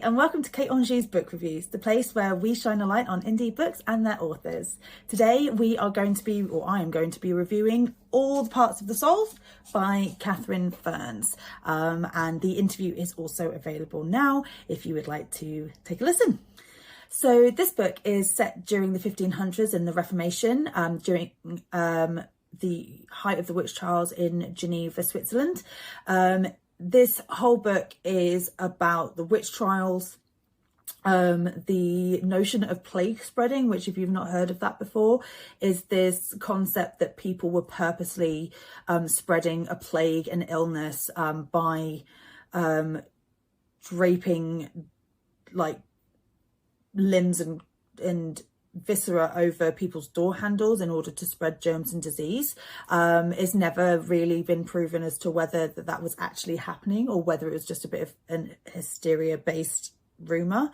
and welcome to Kate Anjou's Book Reviews, the place where we shine a light on indie books and their authors. Today I am going to be reviewing All the Parts of the Soul by Catherine Fearns, and the interview is also available now if you would like to take a listen. So this book is set during the 1500s in the Reformation, during the height of the witch trials in Geneva, Switzerland. This whole book is about the witch trials, the notion of plague spreading, which if you've not heard of that before, is this concept that people were purposely spreading a plague and illness by draping like limbs and viscera over people's door handles in order to spread germs and disease. It's never really been proven as to whether that was actually happening or whether it was just a bit of an hysteria based rumor.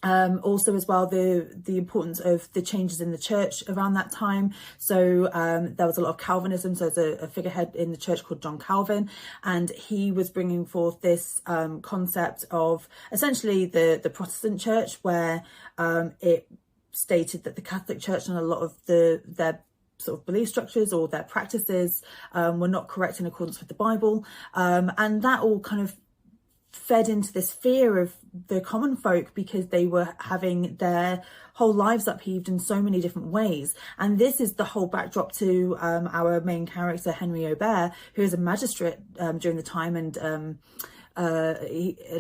Also as well, the importance of the changes in the church around that time. So there was a lot of Calvinism. So there's a figurehead in the church called John Calvin, and he was bringing forth this concept of essentially the Protestant church, where it stated that the Catholic Church and a lot of their sort of belief structures or their practices were not correct in accordance with the Bible, and that all kind of fed into this fear of the common folk because they were having their whole lives upheaved in so many different ways. And this is the whole backdrop to our main character, Henry Aubert, who is a magistrate during the time and an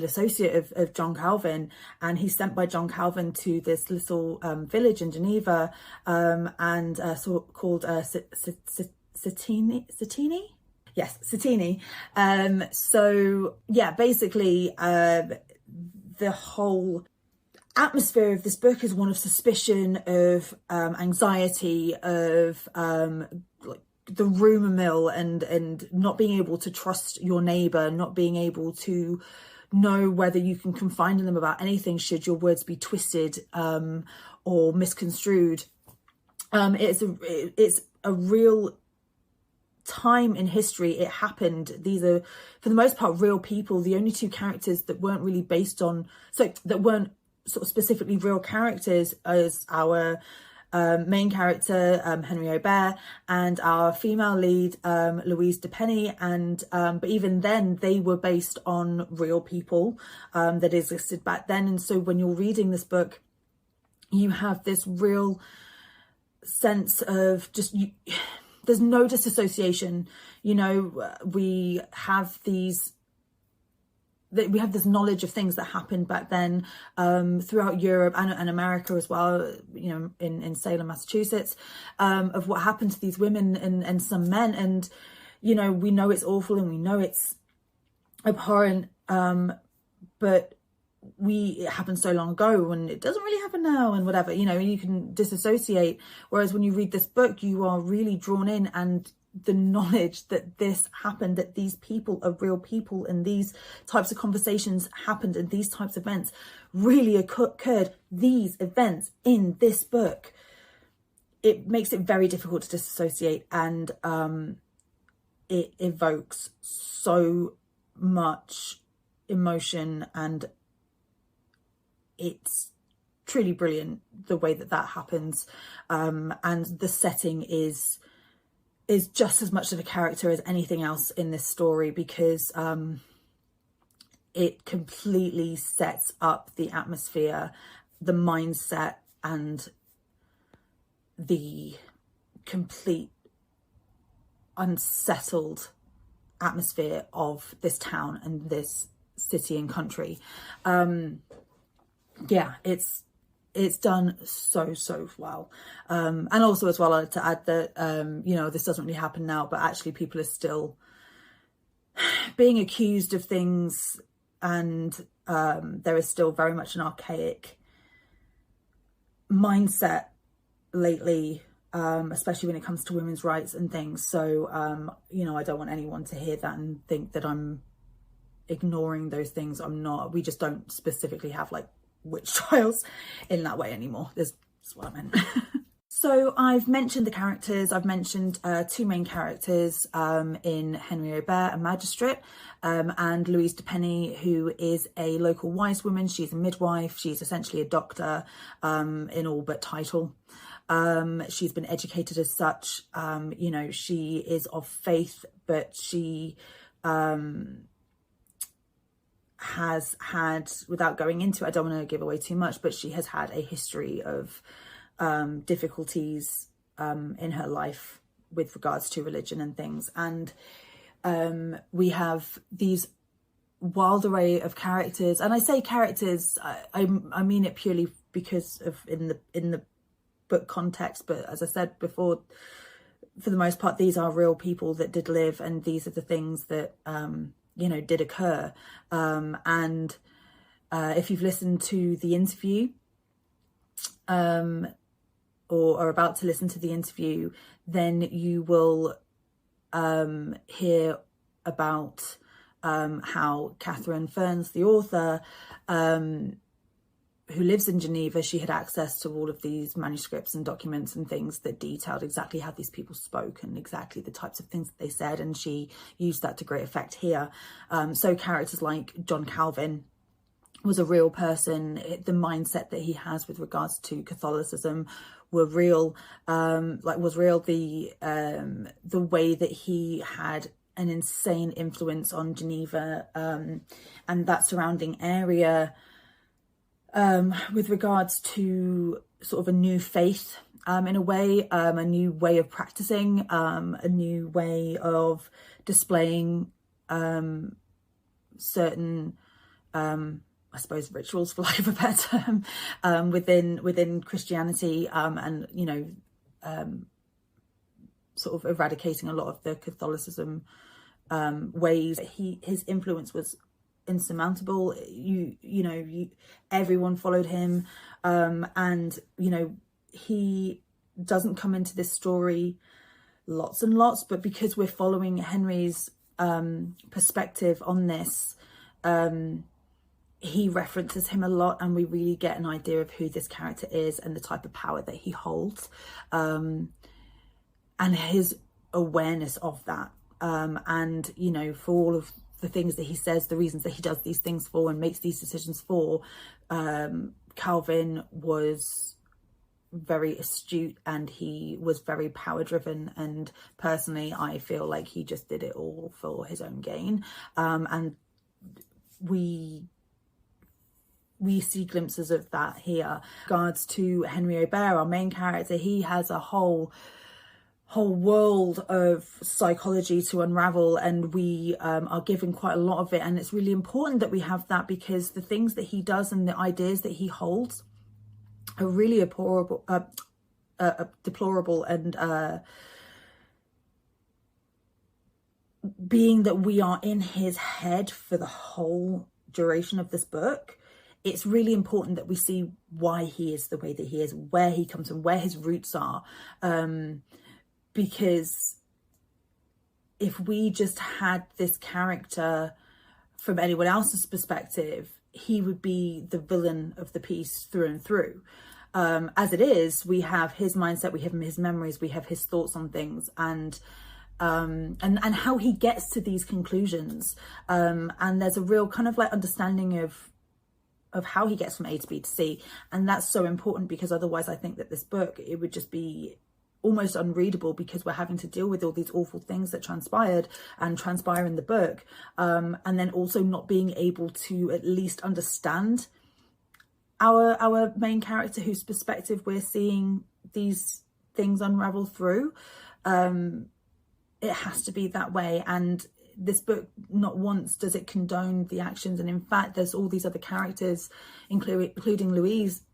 associate of John Calvin. And he's sent by John Calvin to this little village in Geneva called Satini? Yes, Satini. So yeah, basically the whole atmosphere of this book is one of suspicion, of anxiety, of like the rumour mill, and not being able to trust your neighbour, not being able to know whether you can confide in them about anything should your words be twisted or misconstrued. It's a real time in history. It happened. These are for the most part real people. The only two characters that weren't really that weren't sort of specifically real characters as our main character Henry Aubert and our female lead Louise de Penny, and but even then they were based on real people that existed back then. And so when you're reading this book, you have this real sense of there's no disassociation. You know, we have this knowledge of things that happened back then throughout Europe and America as well, you know, in Salem, Massachusetts, of what happened to these women and some men. And, you know, we know it's awful and we know it's abhorrent, but it happened so long ago and it doesn't really happen now and whatever, you know, you can disassociate. Whereas when you read this book, you are really drawn in, and the knowledge that this happened, that these people are real people and these types of conversations happened and these types of events really occurred, these events in this book, it makes it very difficult to disassociate. And it evokes so much emotion, and it's truly brilliant the way that happens, and the setting is just as much of a character as anything else in this story, because it completely sets up the atmosphere, the mindset, and the complete unsettled atmosphere of this town and this city and country. Yeah, it's done so well. And also as well, I'd like to add that, you know, this doesn't really happen now, but actually people are still being accused of things, and there is still very much an archaic mindset lately, especially when it comes to women's rights and things. So, you know, I don't want anyone to hear that and think that I'm ignoring those things. I'm not. We just don't specifically have like witch trials in that way anymore. That's what I meant. So I've mentioned the characters. I've mentioned two main characters in Henry Aubert, a magistrate, and Louise de Penny, who is a local wise woman. She's a midwife. She's essentially a doctor in all but title. She's been educated as such. You know, she is of faith, but she has had, without going into it, I don't want to give away too much, but she has had a history of difficulties in her life with regards to religion and things. And we have these wild array of characters, and I say characters, I mean it purely because of in the book context, but as I said before, for the most part, these are real people that did live, and these are the things that you know, did occur. And if you've listened to the interview or are about to listen to the interview, then you will hear about how Catherine Fearns, the author, who lives in Geneva, she had access to all of these manuscripts and documents and things that detailed exactly how these people spoke and exactly the types of things that they said, and she used that to great effect here. So characters like John Calvin was a real person. The mindset that he has with regards to Catholicism were real, was real. The way that he had an insane influence on Geneva and that surrounding area with regards to sort of a new faith, in a way, a new way of practicing, a new way of displaying certain I suppose rituals, for lack of a better term, within Christianity, and you know, sort of eradicating a lot of the Catholicism ways. His influence was insurmountable. Everyone followed him, and you know, he doesn't come into this story lots and lots, but because we're following Henry's perspective on this, he references him a lot, and we really get an idea of who this character is and the type of power that he holds, and his awareness of that, and you know, for all of the things that he says, the reasons that he does these things for and makes these decisions for, Calvin was very astute, and he was very power driven, and personally I feel like he just did it all for his own gain, and we see glimpses of that here. In regards to Henry Aubert, our main character, he has a whole world of psychology to unravel, and we are given quite a lot of it, and it's really important that we have that, because the things that he does and the ideas that he holds are really deplorable, and being that we are in his head for the whole duration of this book, it's really important that we see why he is the way that he is, where he comes from, where his roots are, because if we just had this character from anyone else's perspective, he would be the villain of the piece through and through. As it is, we have his mindset, we have his memories, we have his thoughts on things, and how he gets to these conclusions, and there's a real kind of like understanding of how he gets from A to B to C, and that's so important, because otherwise I think that this book, it would just be almost unreadable, because we're having to deal with all these awful things that transpire in the book, and then also not being able to at least understand our main character, whose perspective we're seeing these things unravel through. It has to be that way, and this book, not once does it condone the actions, and in fact there's all these other characters, including Louise,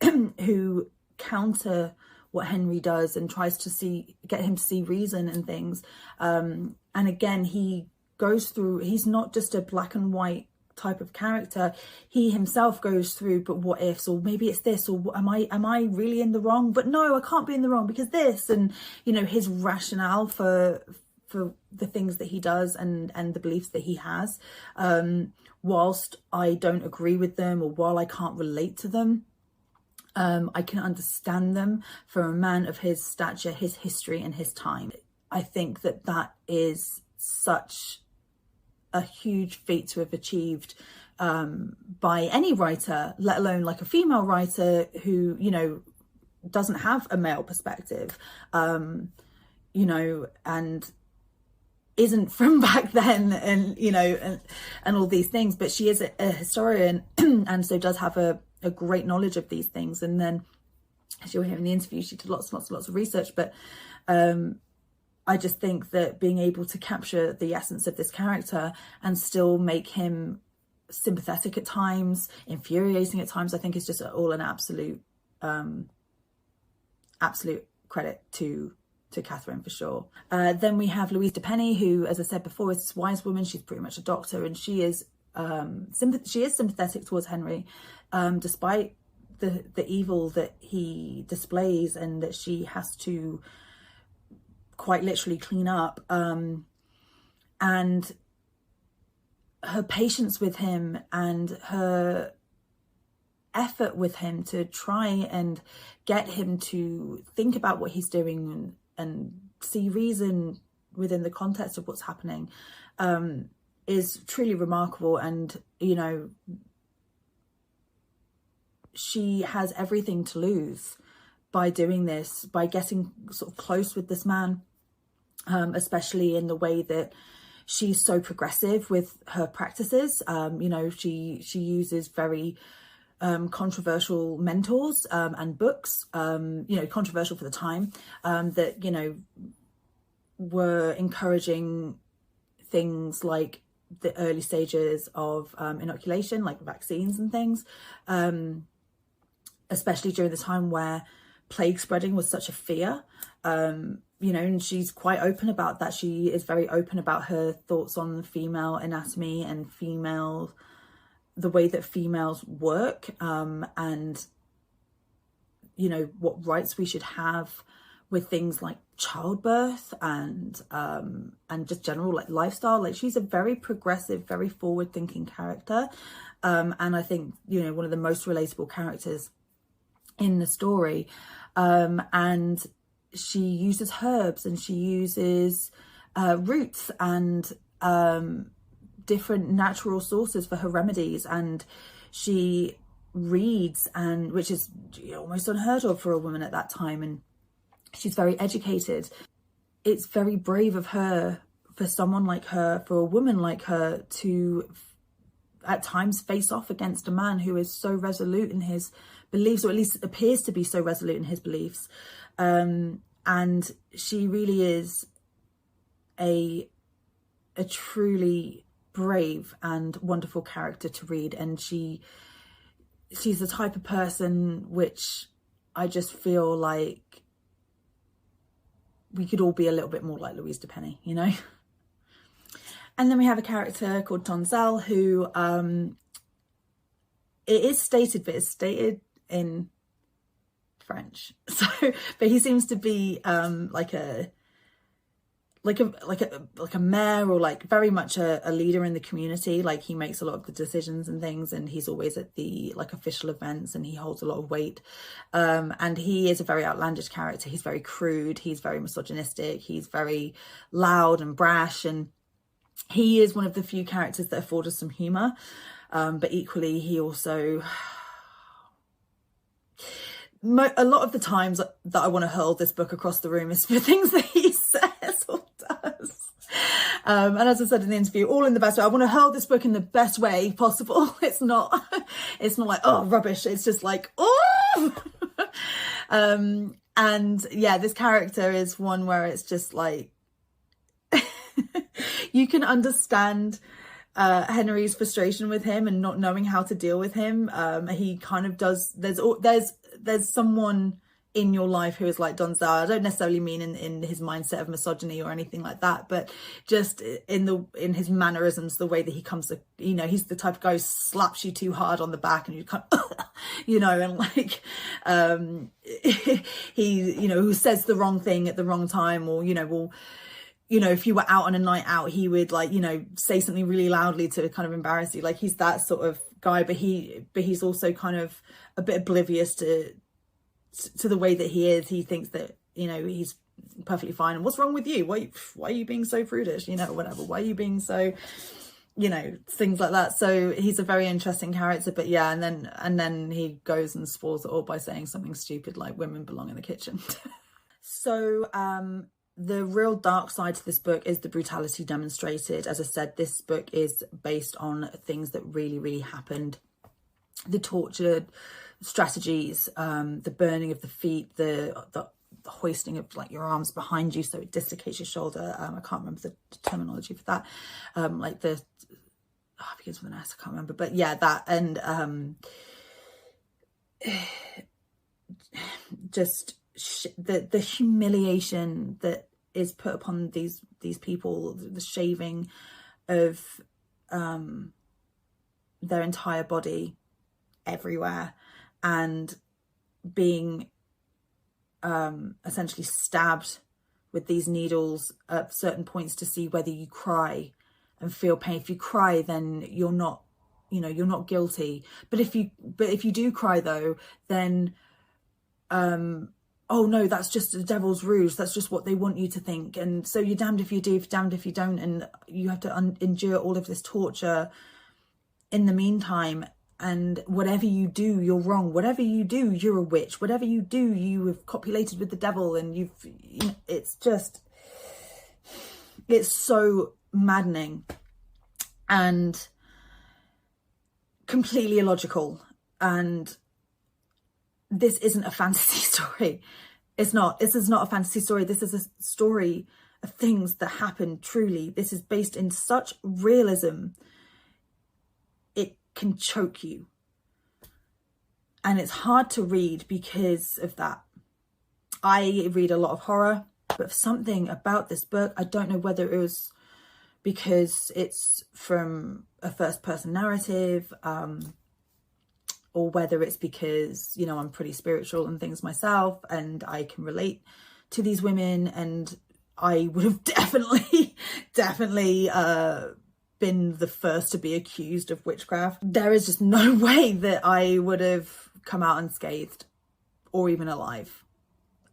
who counter what Henry does and tries to get him to see reason and things, and again he goes through, he's not just a black and white type of character, he himself goes through, but what ifs, or maybe it's this, or am I really in the wrong, but no, I can't be in the wrong because this, and you know, his rationale for the things that he does and the beliefs that he has, whilst I don't agree with them, or while I can't relate to them, I can understand them for a man of his stature, his history and his time. I think that that is such a huge feat to have achieved by any writer, let alone like a female writer who, you know, doesn't have a male perspective, you know, and isn't from back then, and, you know, and all these things, but she is a historian and so does have a great knowledge of these things. And then, as you'll hear in the interview, she did lots of research, but I just think that being able to capture the essence of this character and still make him sympathetic at times, infuriating at times, I think is just all an absolute credit to Catherine, for sure. Then we have Louise de Penny, who, as I said before, is this wise woman. She's pretty much a doctor, and she is sympathetic towards Henry, despite the evil that he displays and that she has to quite literally clean up. And her patience with him and her effort with him to try and get him to think about what he's doing and see reason within the context of what's happening, is truly remarkable. And, you know, she has everything to lose by doing this, by getting sort of close with this man, especially in the way that she's so progressive with her practices. You know, she uses very controversial mentors and books, you know, controversial for the time, that, you know, were encouraging things like the early stages of inoculation, like vaccines and things, especially during the time where plague spreading was such a fear. You know, and she's quite open about that. She is very open about her thoughts on female anatomy and the way that females work, and, you know, what rights we should have with things like childbirth and just general like lifestyle. Like, she's a very progressive, very forward-thinking character, and I think, you know, one of the most relatable characters in the story. And she uses herbs and she uses roots and different natural sources for her remedies, and she reads, and which is almost unheard of for a woman at that time, and she's very educated. It's very brave of her, for someone like her, for a woman like her, to at times face off against a man who is so resolute in his beliefs, or at least appears to be so resolute in his beliefs. And she really is a truly brave and wonderful character to read. And she's the type of person which I just feel like we could all be a little bit more like Louise de Penny, you know? And then we have a character called Donzel, who it is stated, but it's stated in French. So, but he seems to be like a mayor, or like very much a leader in the community. Like, he makes a lot of the decisions and things, and he's always at the like official events, and he holds a lot of weight. And he is a very outlandish character. He's very crude. He's very misogynistic. He's very loud and brash, and he is one of the few characters that afford us some humor. But equally, he also, a lot of the times that I want to hurl this book across the room is for things that he says or does. And as I said in the interview, all in the best way. I want to hurl this book in the best way possible. It's not like, oh, rubbish. It's just like, oh. And yeah, this character is one where it's just like, you can understand Henry's frustration with him and not knowing how to deal with him. He kind of does. There's someone in your life who is like Donzel. I don't necessarily mean in his mindset of misogyny or anything like that, but just in his mannerisms, the way that he comes to, you know, he's the type of guy who slaps you too hard on the back and you kind of, you know, and like he, you know, who says the wrong thing at the wrong time, or, you know, will, you know, if you were out on a night out, he would, like, you know, say something really loudly to kind of embarrass you. Like, he's that sort of guy, but he's also kind of a bit oblivious to to the way that he is. He thinks that, you know, he's perfectly fine. And what's wrong with you? Why are you being so prudish? You know, whatever. Why are you being so, you know, things like that. So he's a very interesting character. But yeah, and then he goes and spoils it all by saying something stupid like women belong in the kitchen. So the real dark side to this book is the brutality demonstrated. As I said, this book is based on things that really, really happened. The torture strategies, the burning of the feet, the hoisting of like your arms behind you so it dislocates your shoulder. I can't remember the terminology for that. Like it begins with an S, I can't remember. But yeah, that, and just the humiliation that is put upon these people, the shaving of their entire body everywhere, and being essentially stabbed with these needles at certain points to see whether you cry and feel pain. If you cry, then you're not, you know, you're not guilty. But if you do cry though, then oh no, that's just the devil's ruse. That's just what they want you to think. And so you're damned if you do, damned if you don't. And you have to endure all of this torture in the meantime. And whatever you do, you're wrong. Whatever you do, you're a witch. Whatever you do, you have copulated with the devil. And you know, it's so maddening and completely illogical. And this isn't a fantasy story. It's not. This is not a fantasy story. This is a story of things that happened truly. This is based in such realism. It can choke you. And it's hard to read because of that. I read a lot of horror, but something about this book, I don't know whether it was because it's from a first person narrative, or whether it's because, you know, I'm pretty spiritual and things myself and I can relate to these women, and I would have definitely been the first to be accused of witchcraft. There is just no way that I would have come out unscathed or even alive.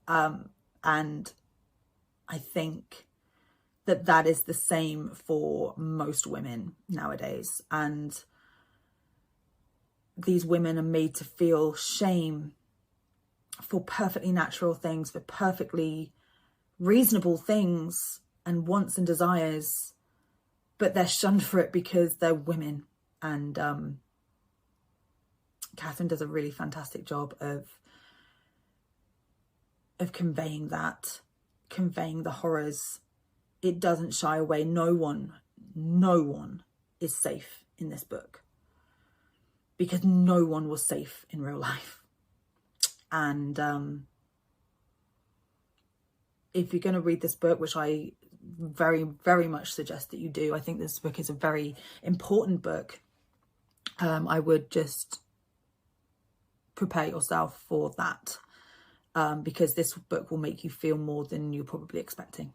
And I think that is the same for most women nowadays. And these women are made to feel shame for perfectly natural things, for perfectly reasonable things and wants and desires, but they're shunned for it because they're women. And Catherine does a really fantastic job of conveying that, conveying the horrors. It doesn't shy away. No one is safe in this book, because no one was safe in real life. And if you're going to read this book, which I very, very much suggest that you do, I think this book is a very important book. I would just prepare yourself for that, because this book will make you feel more than you're probably expecting.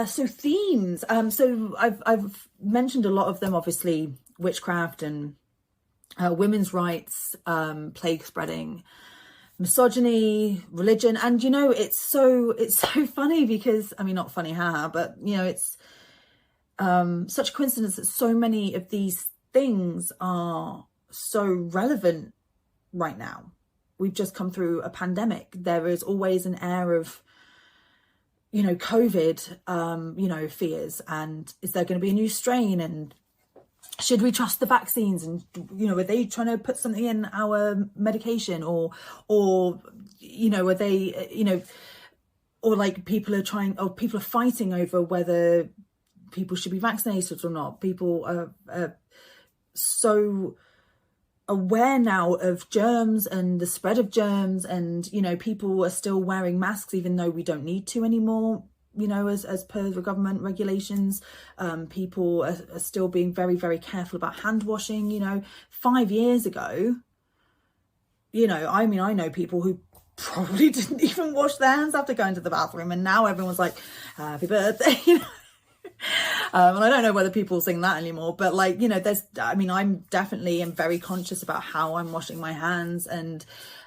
So themes. So I've mentioned a lot of them, obviously, witchcraft and women's rights, plague spreading, misogyny, religion. And, you know, it's so funny because, I mean, not funny, haha, but, you know, it's such a coincidence that so many of these things are so relevant right now. We've just come through a pandemic. There is always an air of, you know, COVID, you know, fears. And is there going to be a new strain? And should we trust the vaccines? And, you know, are they trying to put something in our medication? Or, you know, are they, you know, or like people are fighting over whether people should be vaccinated or not. People are so aware now of germs and the spread of germs, and, you know, people are still wearing masks even though we don't need to anymore, you know, as per the government regulations. People are still being very, very careful about hand washing. You know, 5 years ago, you know, I mean, I know people who probably didn't even wash their hands after going to the bathroom, and now everyone's like, happy birthday, you know. And I don't know whether people sing that anymore, but, like, you know, I'm definitely am very conscious about how I'm washing my hands, and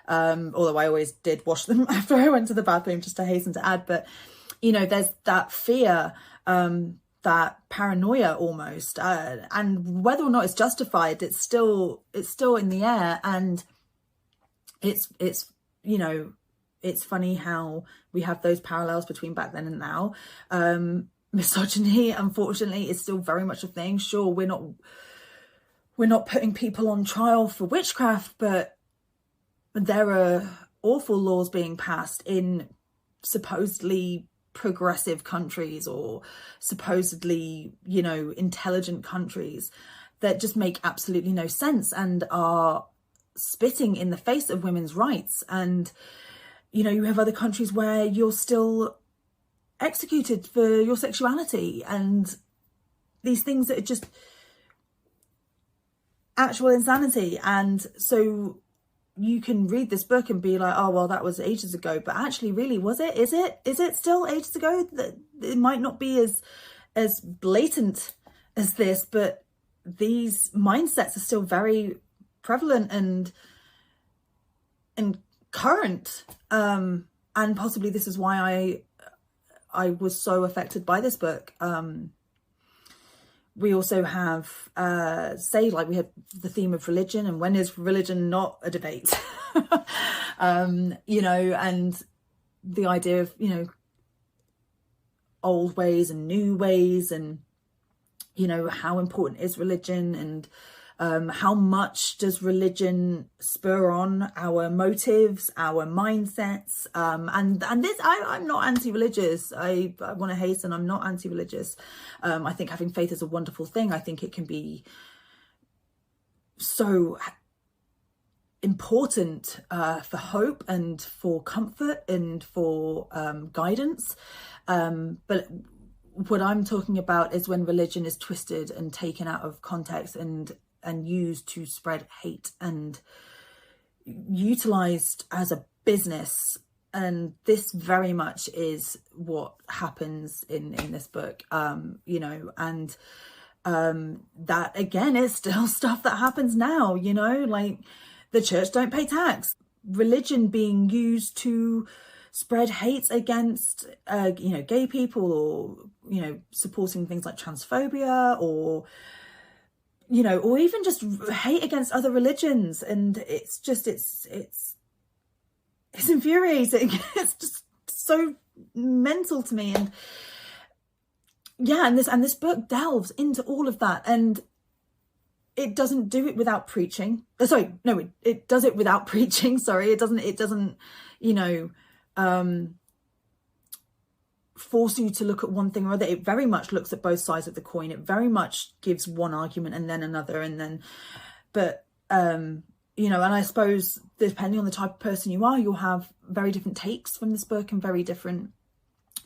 although I always did wash them after I went to the bathroom, just to hasten to add. But, you know, there's that fear, that paranoia almost, and whether or not it's justified, it's still in the air. And it's you know, it's funny how we have those parallels between back then and now. Misogyny, unfortunately, is still very much a thing. Sure, we're not putting people on trial for witchcraft, but there are awful laws being passed in supposedly progressive countries, or supposedly, you know, intelligent countries, that just make absolutely no sense and are spitting in the face of women's rights. And, you know, you have other countries where you're still executed for your sexuality, and these things that are just actual insanity. And so you can read this book and be like, oh, well, that was ages ago. But actually, really, was it? Is it still ages ago? That it might not be as blatant as this, but these mindsets are still very prevalent and current. And possibly this is why I was so affected by this book. We also have, like we have the theme of religion, and when is religion not a debate? You know, and the idea of, you know, old ways and new ways, and, you know, how important is religion, and how much does religion spur on our motives, our mindsets, and this, I'm not anti-religious. I want to hasten, I'm not anti-religious. I think having faith is a wonderful thing. I think it can be so important for hope and for comfort and for guidance. But what I'm talking about is when religion is twisted and taken out of context and used to spread hate and utilized as a business. And this very much is what happens in this book, you know, and that again is still stuff that happens now, you know, like the church don't pay tax, religion being used to spread hate against, you know, gay people, or, you know, supporting things like transphobia, or, you know, or even just hate against other religions. And it's just, it's infuriating. It's just so mental to me. And yeah, and this book delves into all of that, and it doesn't do it without preaching. Sorry, no, it does it without preaching. Sorry, it doesn't, you know, force you to look at one thing or other. It very much looks at both sides of the coin. It very much gives one argument and then another, and then, but you know, and I suppose depending on the type of person you are, you'll have very different takes from this book and very different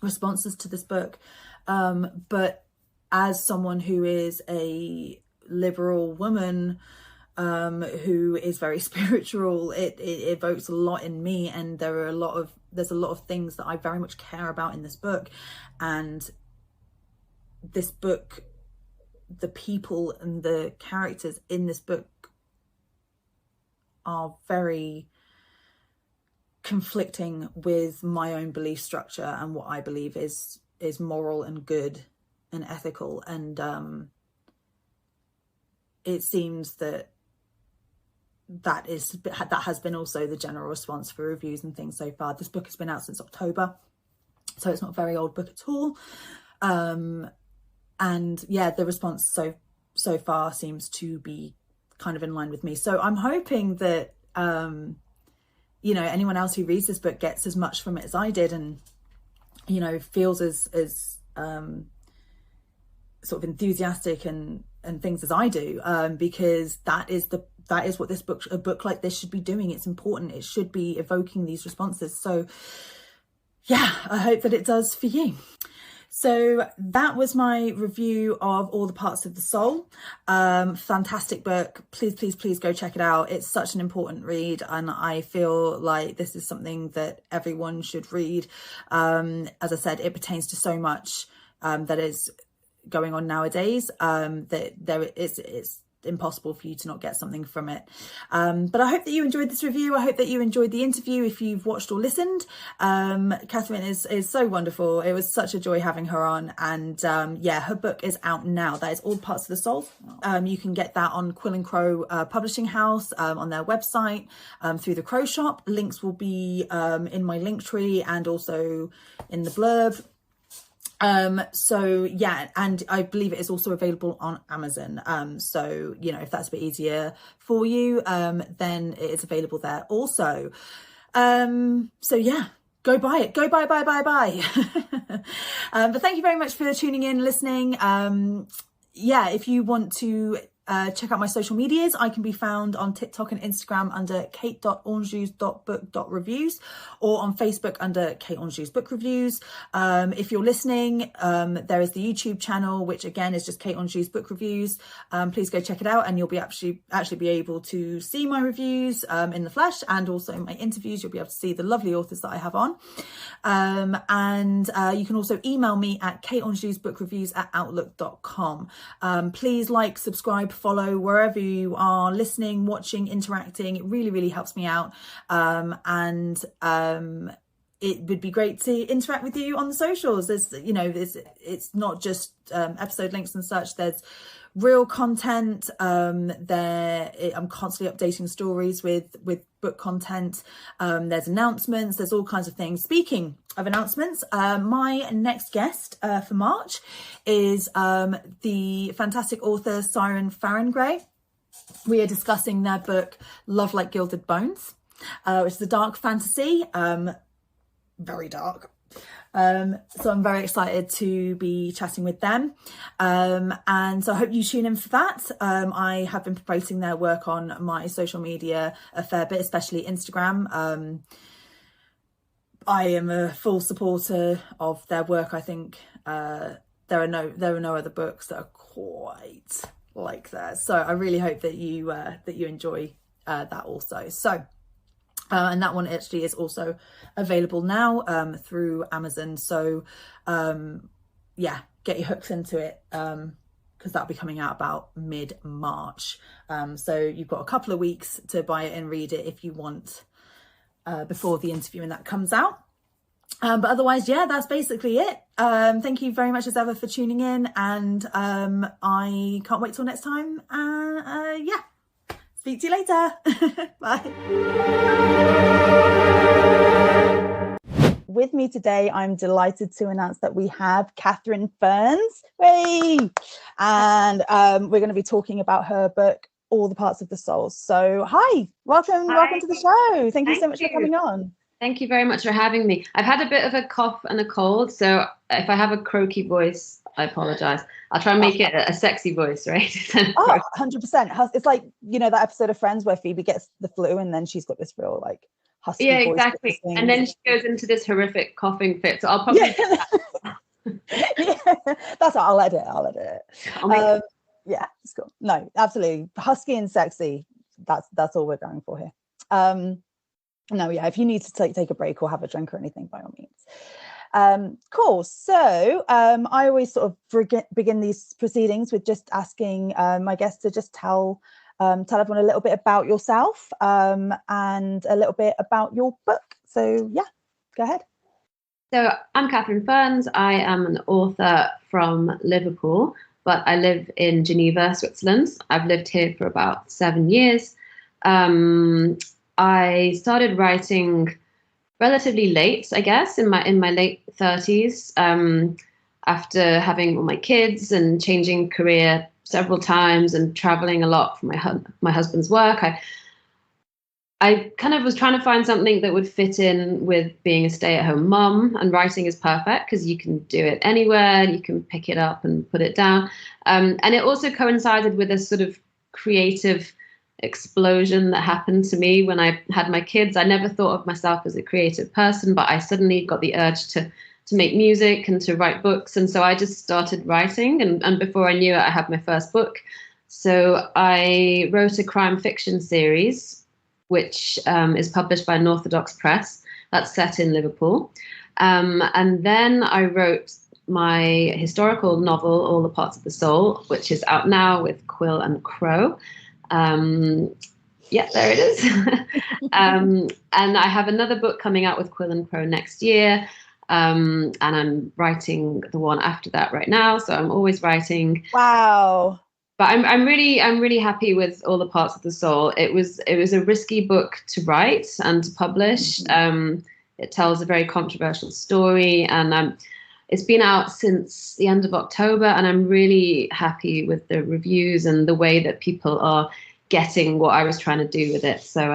responses to this book. But as someone who is a liberal woman, who is very spiritual, it evokes a lot in me, and there's a lot of things that I very much care about in this book. And this book, the people and the characters in this book are very conflicting with my own belief structure and what I believe is moral and good and ethical. And it seems that has been also the general response for reviews and things so far. This book has been out since October, so it's not a very old book at all. And yeah, the response so far seems to be kind of in line with me. So I'm hoping that you know, anyone else who reads this book gets as much from it as I did, and, you know, feels as sort of enthusiastic and things as I do, because that is what a book like this should be doing. It's important. It should be evoking these responses. So yeah, I hope that it does for you. So that was my review of All the Parts of the Soul. Fantastic book. Please go check it out. It's such an important read, and I feel like this is something that everyone should read. As I said, it pertains to so much that is going on nowadays, that it's impossible for you to not get something from it. But I hope that you enjoyed this review. I hope that you enjoyed the interview if you've watched or listened. Catherine is so wonderful. It was such a joy having her on, and yeah, her book is out now. That is All Parts of the Soul. You can get that on Quill and Crow Publishing House, on their website, through the Crow Shop. Links will be in my link tree and also in the blurb. So yeah, and I believe it is also available on Amazon. So, you know, if that's a bit easier for you, then it is available there also. So yeah, go buy it, go buy. But thank you very much for tuning in, listening. Yeah, if you want to check out my social medias, I can be found on TikTok and Instagram under kate.anjous.book.reviews, or on Facebook under Kate Anjous Book Reviews. If you're listening, there is the YouTube channel, which again is just Kate Anjous Book Reviews. Please go check it out, and you'll be actually be able to see my reviews in the flesh, and also my interviews. You'll be able to see the lovely authors that I have on. And you can also email me at kateanjousbookreviews@outlook.com. Please like, subscribe, follow wherever you are listening, watching, interacting. It really helps me out. And it would be great to interact with you on the socials. There's, you know, it's not just episode links and such. There's real content there. I'm constantly updating stories with book content. There's announcements, there's all kinds of things. Speaking of announcements, my next guest for March is the fantastic author Siren Farengray. We are discussing their book Love Like Gilded Bones, which is a dark fantasy, very dark. So I'm very excited to be chatting with them. And so I hope you tune in for that. I have been promoting their work on my social media a fair bit, especially Instagram. I am a full supporter of their work. I think there are no other books that are quite like theirs. So I really hope that you enjoy that also. So and that one actually is also available now through Amazon. So yeah, get your hooks into it, because that'll be coming out about mid-March. So you've got a couple of weeks to buy it and read it if you want, before the interview and that comes out. But otherwise, yeah, that's basically it. Thank you very much as ever for tuning in, and I can't wait till next time. Yeah. Speak to you later. Bye. With me today, I'm delighted to announce that we have Catherine Fearns. Hey! And we're going to be talking about her book, All the Parts of the Soul. So hi, welcome to the show. Thank you so much for coming on. Thank you very much for having me. I've had a bit of a cough and a cold, so if I have a croaky voice, I apologize. I'll try and make it a sexy voice, right? 100%. It's like, you know, that episode of Friends where Phoebe gets the flu and then she's got this real like husky voice. Yeah, exactly. And then she goes into this horrific coughing fit. So I'll probably yeah, that's what I'll edit it. Yeah, it's cool. No, absolutely. Husky and sexy. That's all we're going for here. No, yeah, if you need to take a break or have a drink or anything, by all means. Cool. So I always sort of begin these proceedings with just asking my guests to just tell everyone a little bit about yourself, and a little bit about your book. So yeah, go ahead. So I'm Catherine Fearns. I am an author from Liverpool, but I live in Geneva, Switzerland. I've lived here for about 7 years. I started writing relatively late, I guess, in my late 30s, after having all my kids and changing career several times and traveling a lot for my husband's work. I kind of was trying to find something that would fit in with being a stay-at-home mum, and writing is perfect because you can do it anywhere, you can pick it up and put it down. And it also coincided with a sort of creative explosion that happened to me when I had my kids. I never thought of myself as a creative person, but I suddenly got the urge to make music and to write books. And so I just started writing, and before I knew it, I had my first book. So I wrote a crime fiction series, which is published by an Orthodox press that's set in Liverpool. And then I wrote my historical novel, All the Parts of the Soul, which is out now with Quill and Crow. Yeah, there it is. And I have another book coming out with Quill and Crow next year. And I'm writing the one after that right now. So I'm always writing. Wow. But I'm really happy with All the Parts of the Soul. It was a risky book to write and to publish. It tells a very controversial story, and it's been out since the end of October, and I'm really happy with the reviews and the way that people are getting what I was trying to do with it. So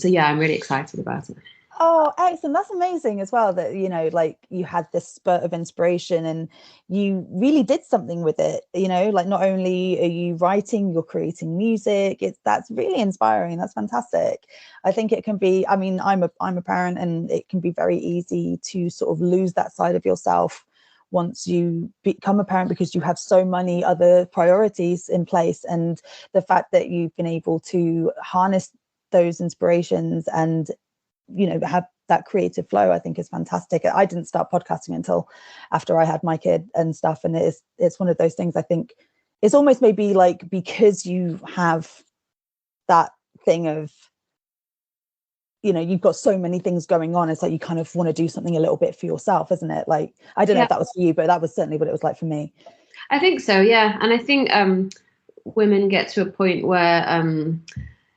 yeah, I'm really excited about it. Oh, excellent. That's amazing as well that, you know, like you had this spurt of inspiration and you really did something with it, you know, like not only are you writing, you're creating music. That's really inspiring. That's fantastic. I think it can be, I mean, I'm a parent, and it can be very easy to sort of lose that side of yourself once you become a parent, because you have so many other priorities in place. And the fact that you've been able to harness those inspirations and, you know, have that creative flow, I think is fantastic. I didn't start podcasting until after I had my kid and stuff, and it's one of those things, I think it's almost maybe like, because you have that thing of, you know, you've got so many things going on, it's like you kind of want to do something a little bit for yourself, isn't it? Like, I don't know if that was for you, but that was certainly what it was like for me. I think so, yeah. And I think women get to a point where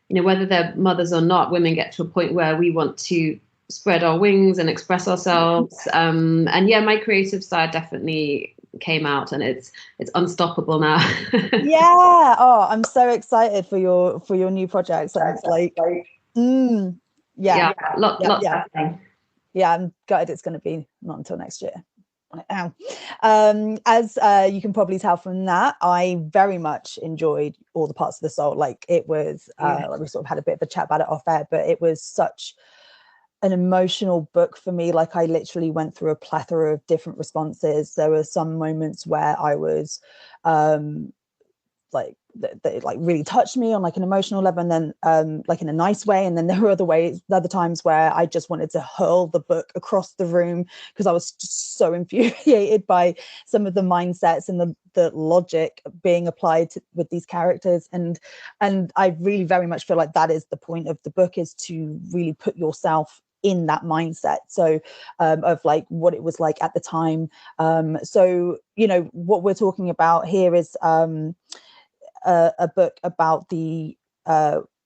you know, whether they're mothers or not, women get to a point where we want to spread our wings and express ourselves. And yeah, my creative side definitely came out, and it's unstoppable now. Yeah. Oh, I'm so excited for your new projects. It's like, yeah, lots happening. Yeah, I'm gutted it's going to be not until next year. As you can probably tell from that, I very much enjoyed All the Parts of the Soul. Like, it was like, we sort of had a bit of a chat about it off air, but it was such an emotional book for me. Like, I literally went through a plethora of different responses. There were some moments where I was like that like really touched me on like an emotional level, and then like in a nice way, and then there were other times where I just wanted to hurl the book across the room because I was just so infuriated by some of the mindsets and the logic being applied with these characters. And I really very much feel like that is the point of the book, is to really put yourself in that mindset, so of like what it was like at the time. So, you know, what we're talking about here is a book about the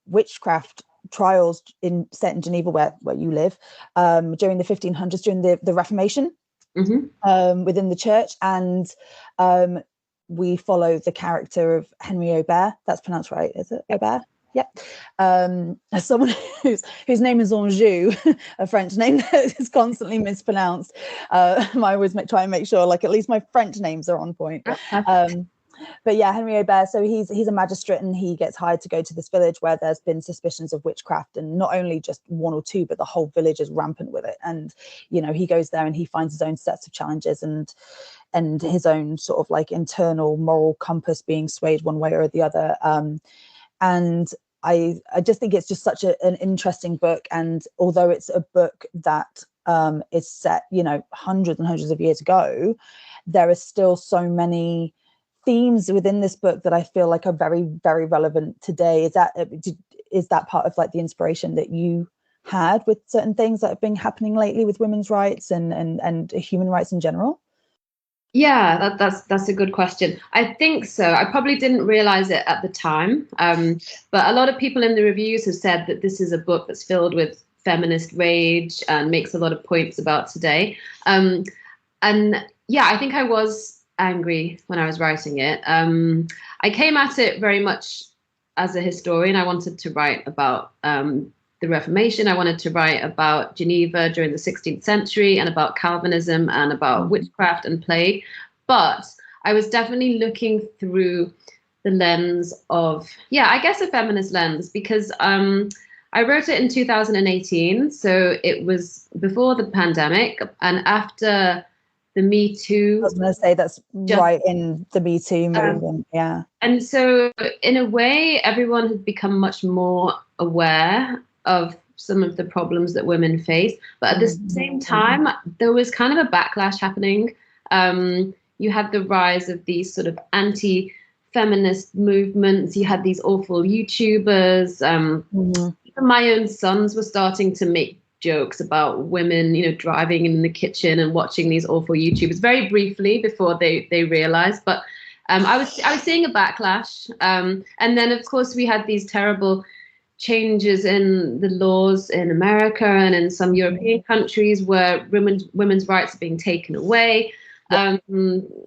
witchcraft trials set in Geneva, where you live, during the 1500s, during the Reformation, within the church. And we follow the character of Henry Aubert. That's pronounced right, is it? Aubert? Yep. As someone whose name is Anjou, a French name that is constantly mispronounced, I always try and make sure, like, at least my French names are on point. But yeah, Henry Aubert, so he's a magistrate, and he gets hired to go to this village where there's been suspicions of witchcraft, and not only just one or two, but the whole village is rampant with it. And, you know, he goes there and he finds his own sets of challenges, and his own sort of like internal moral compass being swayed one way or the other. And I just think it's just such an interesting book. And although it's a book that is set, you know, hundreds and hundreds of years ago, there are still so many themes within this book that I feel like are very, very relevant today. Is that part of like the inspiration that you had with certain things that have been happening lately with women's rights and human rights in general? Yeah, that's a good question. I think so. I probably didn't realize it at the time, but a lot of people in the reviews have said that this is a book that's filled with feminist rage and makes a lot of points about today. And yeah, I think I was angry when I was writing it. I came at it very much as a historian. I wanted to write about the Reformation. I wanted to write about Geneva during the 16th century, and about Calvinism, and about witchcraft and plague. But I was definitely looking through the lens of, I guess a feminist lens, because I wrote it in 2018. So it was before the pandemic and after the Me Too. I was going to say that's right in the Me Too movement, yeah. And so in a way, everyone has become much more aware of some of the problems that women face. But at the same time, there was kind of a backlash happening You had the rise of these sort of anti-feminist movements. You had these awful YouTubers. Even my own sons were starting to make jokes about women, you know, driving in the kitchen and watching these awful YouTubers very briefly before they realized. But I was seeing a backlash. And then, of course, we had these terrible changes in the laws in America and in some European countries where women's rights are being taken away. It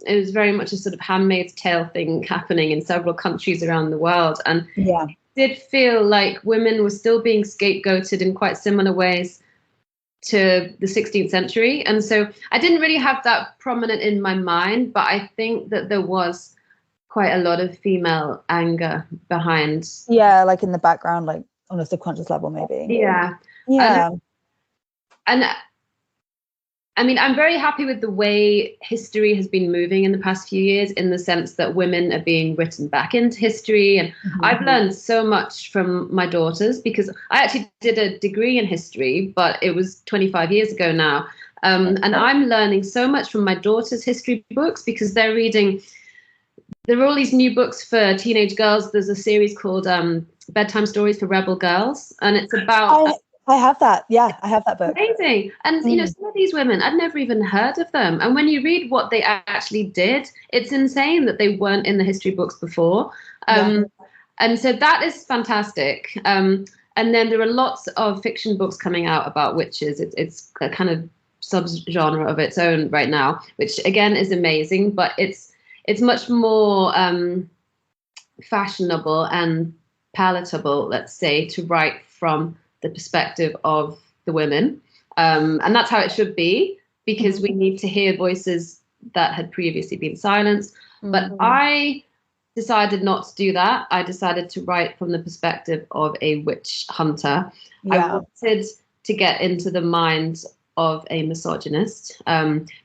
was very much a sort of Handmaid's Tale thing happening in several countries around the world. And it did feel like women were still being scapegoated in quite similar ways to the 16th century. And so I didn't really have that prominent in my mind, but I think that there was quite a lot of female anger behind. Yeah, like in the background, like on a subconscious level, maybe. Yeah. And I mean, I'm very happy with the way history has been moving in the past few years, in the sense that women are being written back into history. And I've learned so much from my daughters, because I actually did a degree in history, but it was 25 years ago now. And I'm learning so much from my daughters' history books, because they're reading, there are all these new books for teenage girls. There's a series called Bedtime Stories for Rebel Girls, and it's about... I have that. Yeah, I have that book. Amazing. And, you know, some of these women, I'd never even heard of them. And when you read what they actually did, it's insane that they weren't in the history books before. And so that is fantastic. And then there are lots of fiction books coming out about witches. It's a kind of subgenre of its own right now, which again is amazing, but it's much more fashionable and palatable, let's say, to write from the perspective of the women. And that's how it should be, because we need to hear voices that had previously been silenced. But I decided not to do that. I decided to write from the perspective of a witch hunter. I wanted to get into the mind of a misogynist,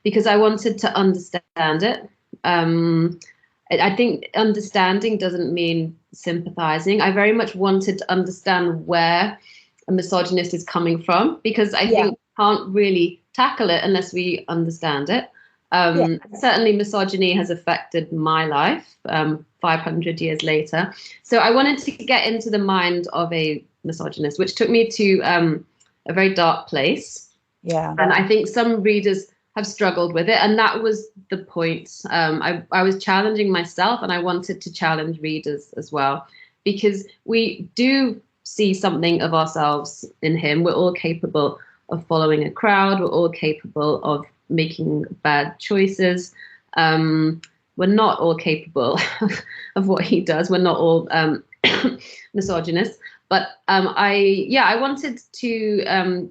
because I wanted to understand it. I think understanding doesn't mean sympathizing. I very much wanted to understand where a misogynist is coming from, because I think we can't really tackle it unless we understand it. Certainly misogyny has affected my life 500 years later. So I wanted to get into the mind of a misogynist, which took me to a very dark place. And I think some readers have struggled with it, and that was the point. I was challenging myself, and I wanted to challenge readers as well, because we do see something of ourselves in him. We're all capable of following a crowd. We're all capable of making bad choices. We're not all capable of what he does. We're not all misogynists. But I wanted to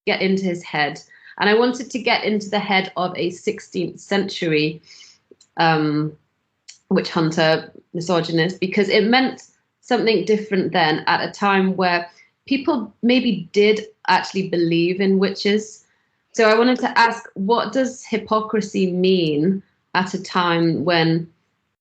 get into his head, and I wanted to get into the head of a 16th century witch hunter misogynist, because it meant something different then, at a time where people maybe did actually believe in witches. So I wanted to ask, what does hypocrisy mean at a time when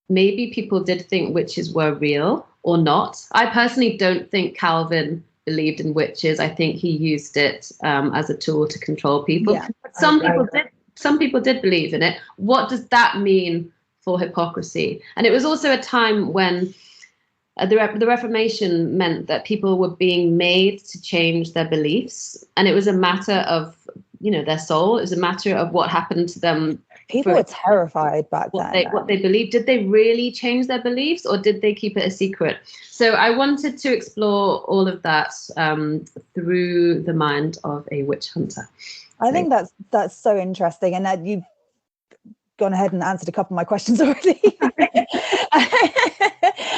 maybe people did think witches were real or not? I personally don't think Calvin believed in witches. I think he used it as a tool to control people. But some people did believe in it. What does that mean for hypocrisy? And it was also a time when the Reformation meant that people were being made to change their beliefs, and it was a matter of, you know, their soul. It was a matter of what happened to them. People were terrified back then. What they believed. Did they really change their beliefs, or did they keep it a secret? So I wanted to explore all of that through the mind of a witch hunter. I think that's so interesting, and that you've gone ahead and answered a couple of my questions already.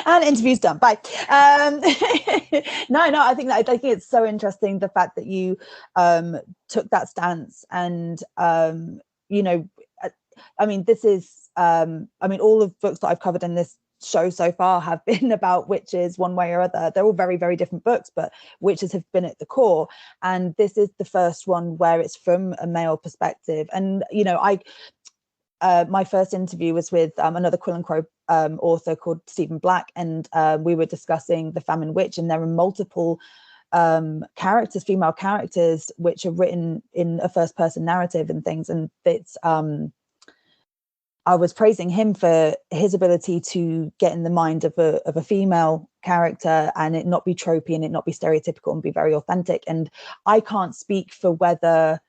And interview's done. Bye. No, I think it's so interesting, the fact that you took that stance, and you know, I mean, this is all of the books that I've covered in this show so far have been about witches one way or other. They're all very, very different books, but witches have been at the core, and this is the first one where it's from a male perspective. And you know, my first interview was with another Quill and Crow author called Stephen Black, and we were discussing The Famine Witch, and there are multiple characters, female characters, which are written in a first person narrative and things, and it's I was praising him for his ability to get in the mind of a female character and it not be tropey and it not be stereotypical and be very authentic. And I can't speak for whether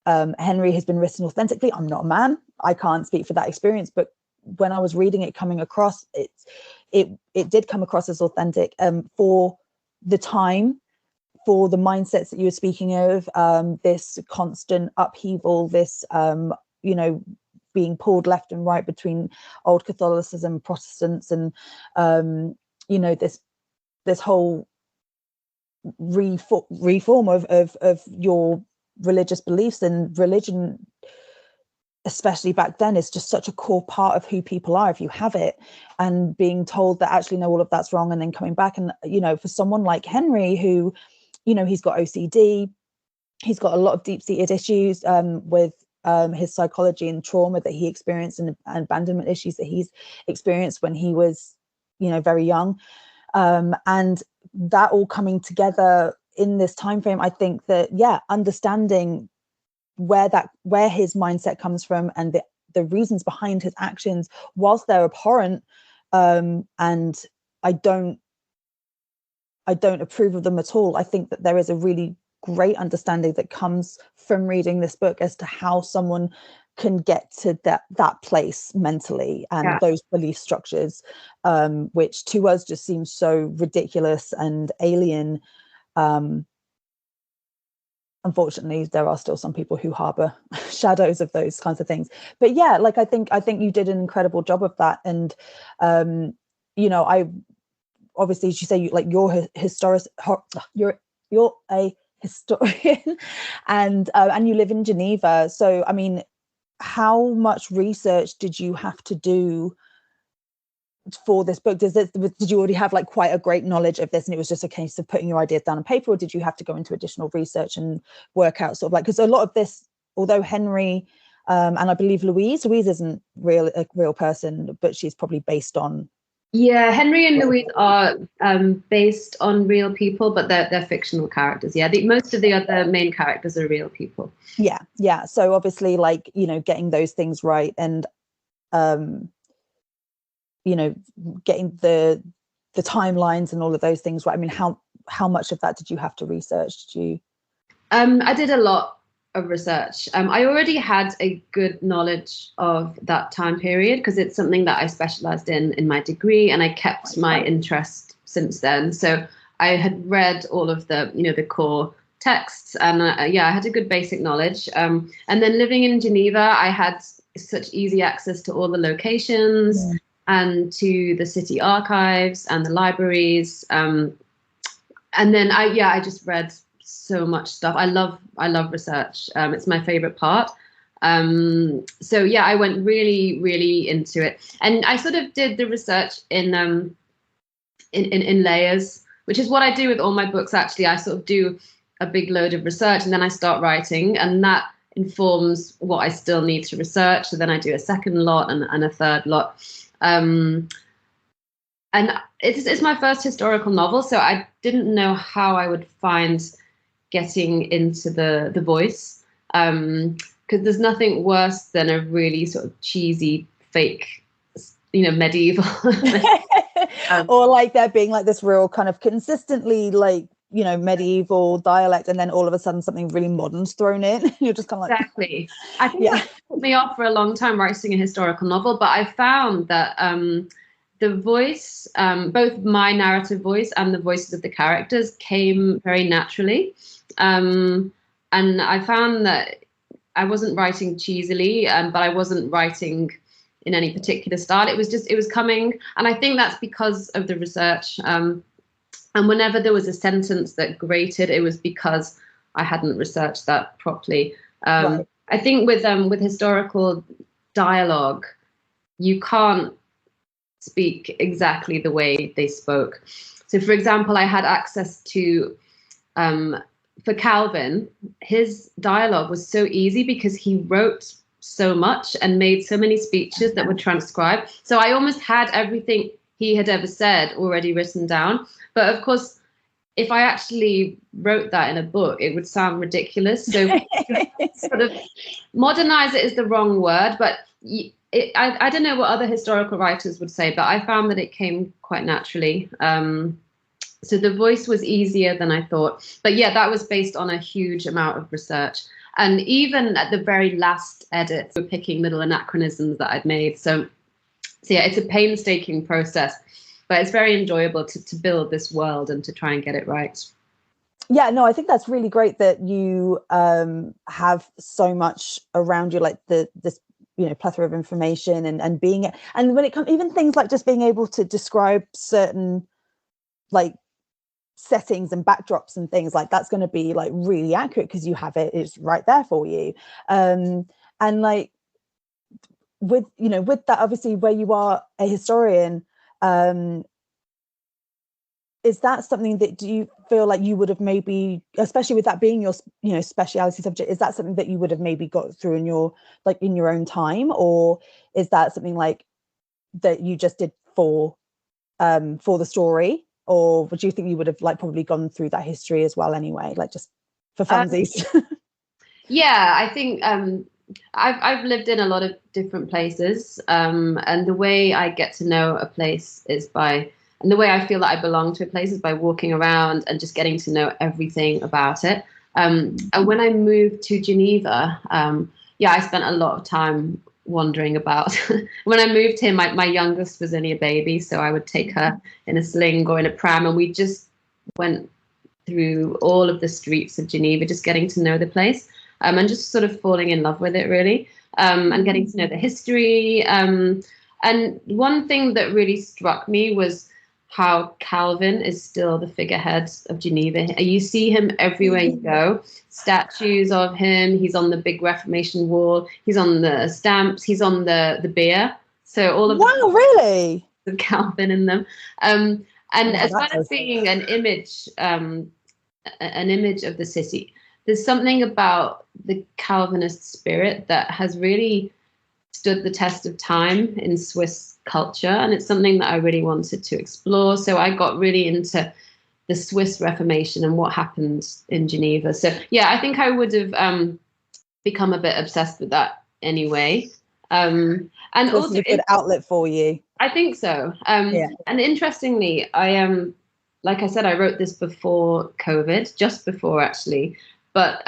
Henry has been written authentically. I'm not a man. I can't speak for that experience. But when I was reading it, coming across, it did come across as authentic for the time, for the mindsets that you were speaking of, this constant upheaval, this, being pulled left and right between old Catholicism, Protestants, and this whole reform of your religious beliefs. And religion, especially back then, is just such a core part of who people are if you have it, and being told that actually no, all of that's wrong, and then coming back. And for someone like Henry, who he's got OCD, he's got a lot of deep-seated issues with his psychology and trauma that he experienced, and abandonment issues that he's experienced when he was very young, and that all coming together in this time frame. I think that understanding where his mindset comes from and the reasons behind his actions, whilst they're abhorrent, and I don't approve of them at all, I think that there is a really great understanding that comes from reading this book as to how someone can get to that place mentally, and those belief structures, which to us just seem so ridiculous and alien. Unfortunately, there are still some people who harbor shadows of those kinds of things. But I think you did an incredible job of that. And I obviously, as you say, you're a historian, and you live in Geneva. So, I mean, how much research did you have to do for this book? Did you already have quite a great knowledge of this, and it was just a case of putting your ideas down on paper, or did you have to go into additional research and work out because a lot of this, although Henry and I believe Louise isn't a real person, but she's probably based on. Yeah, Henry and Louise are based on real people, but they're fictional characters. Yeah, most of the other main characters are real people. Yeah. So obviously, getting those things right, and getting the timelines and all of those things right. I mean, how much of that did you have to research? Did you? I did a lot of research. I already had a good knowledge of that time period because it's something that I specialized in my degree, and I kept my interest since then. So I had read all of the the core texts, and I had a good basic knowledge. And then living in Geneva, I had such easy access to all the locations. Yeah. And to the city archives and the libraries, and then I just read so much stuff. I love research. It's my favorite part. So I went really, really into it, and I sort of did the research in layers, which is what I do with all my books. Actually, I sort of do a big load of research, and then I start writing, and that informs what I still need to research. So then I do a second lot and a third lot. And it's my first historical novel, so I didn't know how I would find getting into the voice, because there's nothing worse than a really sort of cheesy, fake, medieval, or there being this real kind of consistently medieval dialect, and then all of a sudden something really modern's thrown in. You're just kind of exactly. I think that put me off for a long time writing a historical novel, but I found that the voice, both my narrative voice and the voices of the characters, came very naturally, and I found that I wasn't writing cheesily, but I wasn't writing in any particular style. It was coming, and I think that's because of the research. And whenever there was a sentence that grated, it was because I hadn't researched that properly. Right. I think with historical dialogue, you can't speak exactly the way they spoke. So, for example, I had access to, for Calvin, his dialogue was so easy because he wrote so much and made so many speeches that were transcribed. So I almost had everything he had ever said already written down. But of course, if I actually wrote that in a book, it would sound ridiculous. So sort of modernize it is the wrong word, but I don't know what other historical writers would say, but I found that it came quite naturally. So the voice was easier than I thought. But yeah, that was based on a huge amount of research. And even at the very last edit, we're picking little anachronisms that I'd made. So yeah, it's a painstaking process, but it's very enjoyable to build this world and to try and get it right. Yeah, no, I think that's really great that you have so much around you, like this plethora of information and being, and when it comes even things like just being able to describe certain like settings and backdrops and things like that's going to be like really accurate because you have it's right there for you. And like with that, obviously where you are a historian, is that something that, do you feel like you would have maybe, especially with that being your speciality subject, is that something that you would have maybe got through in your own time, or is that something like that you just did for the story, or would you think you would have like probably gone through that history as well anyway, like just for funsies? Yeah, I think I've lived in a lot of different places, and the way I get to know a place and the way I feel that I belong to a place is by walking around and just getting to know everything about it. And when I moved to Geneva, I spent a lot of time wandering about. When I moved here, my youngest was only a baby, so I would take her in a sling or in a pram, and we just went through all of the streets of Geneva, just getting to know the place, and just sort of falling in love with it, really, and getting to know the history. And one thing that really struck me was how Calvin is still the figurehead of Geneva. You see him everywhere you go. Statues of him. He's on the big Reformation wall. He's on the stamps. He's on the beer. So all of really? With Calvin in them. And as well as being an image of the city, there's something about the Calvinist spirit that has really stood the test of time in Swiss culture, and it's something that I really wanted to explore. So I got really into the Swiss Reformation and what happened in Geneva. So yeah, I think I would have become a bit obsessed with that anyway. And so also a good outlet for you. I think so. And interestingly, like I said, I wrote this before COVID, just before actually. But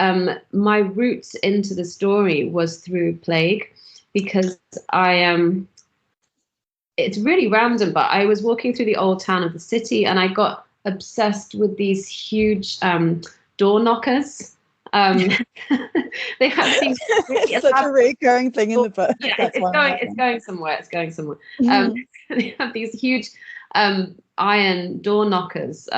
my roots into the story was through plague, because it's really random, but I was walking through the old town of the city and I got obsessed with these huge door knockers. They have these such a recurring thing in the book. Yeah, it's going somewhere. They have these huge iron door knockers.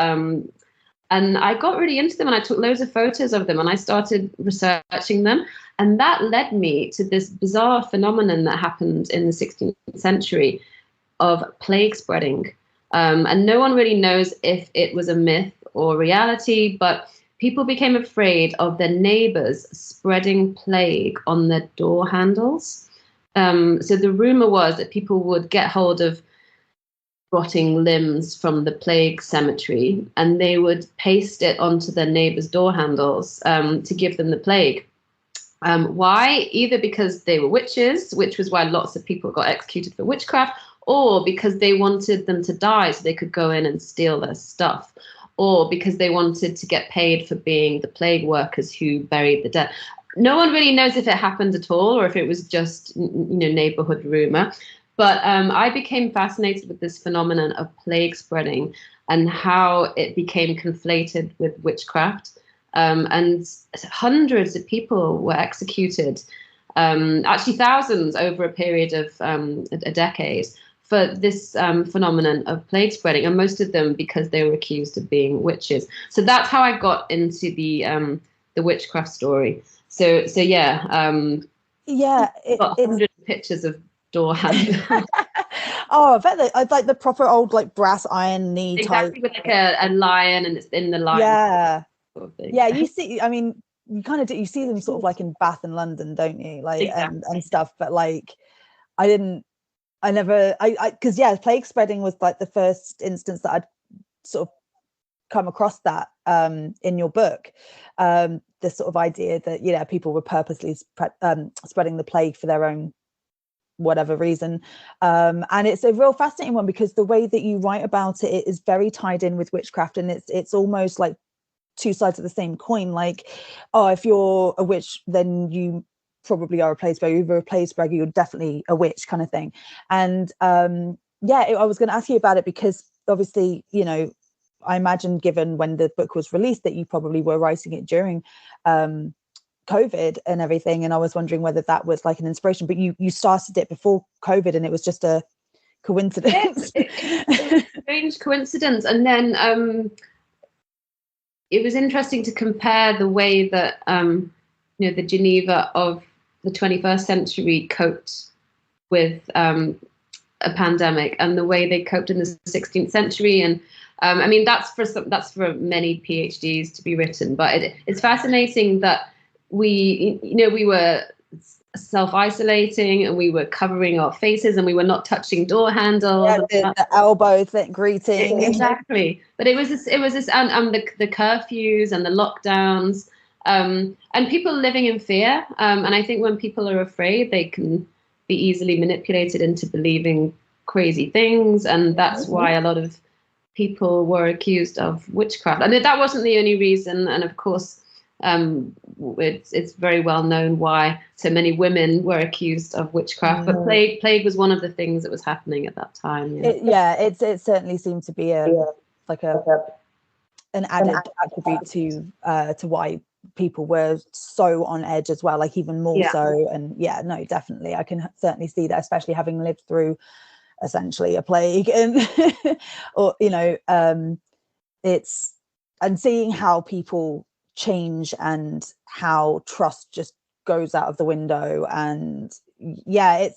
And I got really into them and I took loads of photos of them and I started researching them. And that led me to this bizarre phenomenon that happened in the 16th century of plague spreading. And no one really knows if it was a myth or reality, but people became afraid of their neighbors spreading plague on their door handles. So the rumor was that people would get hold of rotting limbs from the plague cemetery and they would paste it onto their neighbors' door handles to give them the plague. Why? Either because they were witches, which was why lots of people got executed for witchcraft, or because they wanted them to die so they could go in and steal their stuff, or because they wanted to get paid for being the plague workers who buried the dead. No one really knows if it happened at all or if it was just, neighborhood rumor. But I became fascinated with this phenomenon of plague spreading and how it became conflated with witchcraft. And hundreds of people were executed, actually thousands over a period of a decade, for this phenomenon of plague spreading, and most of them because they were accused of being witches. So that's how I got into the witchcraft story. So yeah, got hundreds of pictures of door handles. Oh, I bet I'd like the proper old like brass iron knee exactly, type. with like a lion, and it's in the lion. Yeah, sort of thing. Yeah. You see, I mean, you kind of do. You see them sort of like in Bath and London, don't you? Like Exactly. and stuff. But like, because plague spreading was like the first instance that I'd sort of come across that in your book. This sort of idea that people were purposely spreading the plague for their own whatever reason. And it's a real fascinating one, because the way that you write about it is very tied in with witchcraft, and it's almost like two sides of the same coin. Like, oh, if you're a witch, then you probably are a place beggar. If you're a place beggar, you're definitely a witch, kind of thing. And I was going to ask you about it, because obviously, you know, I imagine, given when the book was released, that you probably were writing it during COVID and everything. And I was wondering whether that was like an inspiration, but you started it before COVID, and it was just a coincidence. It was a strange coincidence. And then it was interesting to compare the way that the Geneva of the 21st century coped with a pandemic, and the way they coped in the 16th century. And I mean, that's for many PhDs to be written, but it's fascinating that we were self-isolating, and we were covering our faces, and we were not touching door handles. The elbow greeting. Exactly. But it was this, and the curfews and the lockdowns, and people living in fear. And I think when people are afraid, they can be easily manipulated into believing crazy things, and that's why a lot of people were accused of witchcraft. And that wasn't the only reason. And of course, it's very well known why so many women were accused of witchcraft. But plague was one of the things that was happening at that time. It certainly seemed to be an added attribute to why people were so on edge as well, like even more so. And no, definitely, I can certainly see that, especially having lived through essentially a plague, and or it's, and seeing how people change and how trust just goes out of the window. And it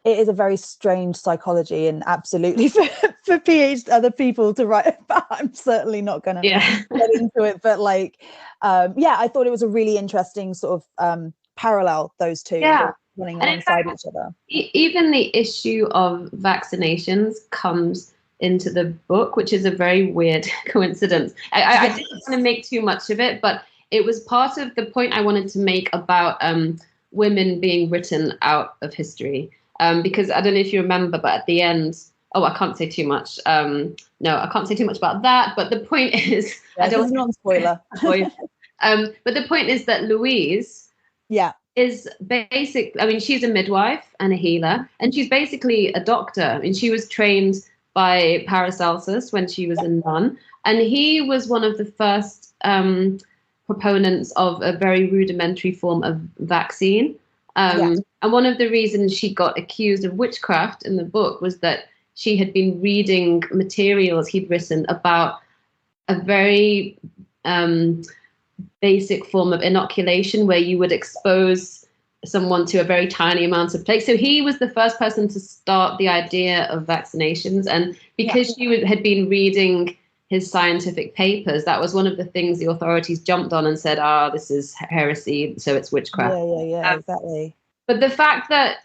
is a very strange psychology, and absolutely for PhD other people to write about. I'm certainly not gonna get into it, but like I thought it was a really interesting sort of parallel, those two running alongside each other. Even the issue of vaccinations comes into the book, which is a very weird coincidence. I didn't want to make too much of it, but it was part of the point I wanted to make about women being written out of history. Because I don't know if you remember, but at the end, I can't say too much. No, I can't say too much about that. But the point is, I don't want to spoiler. But the point is that Louise, is basic. I mean, she's a midwife and a healer, and she's basically a doctor. I mean, she was trained by Paracelsus when she was a nun, and he was one of the first proponents of a very rudimentary form of vaccine. And one of the reasons she got accused of witchcraft in the book was that she had been reading materials he'd written about a very basic form of inoculation, where you would expose someone to a very tiny amount of plague. So he was the first person to start the idea of vaccinations. And because she had been reading his scientific papers, that was one of the things the authorities jumped on and said, this is heresy, so it's witchcraft. Exactly. But the fact that,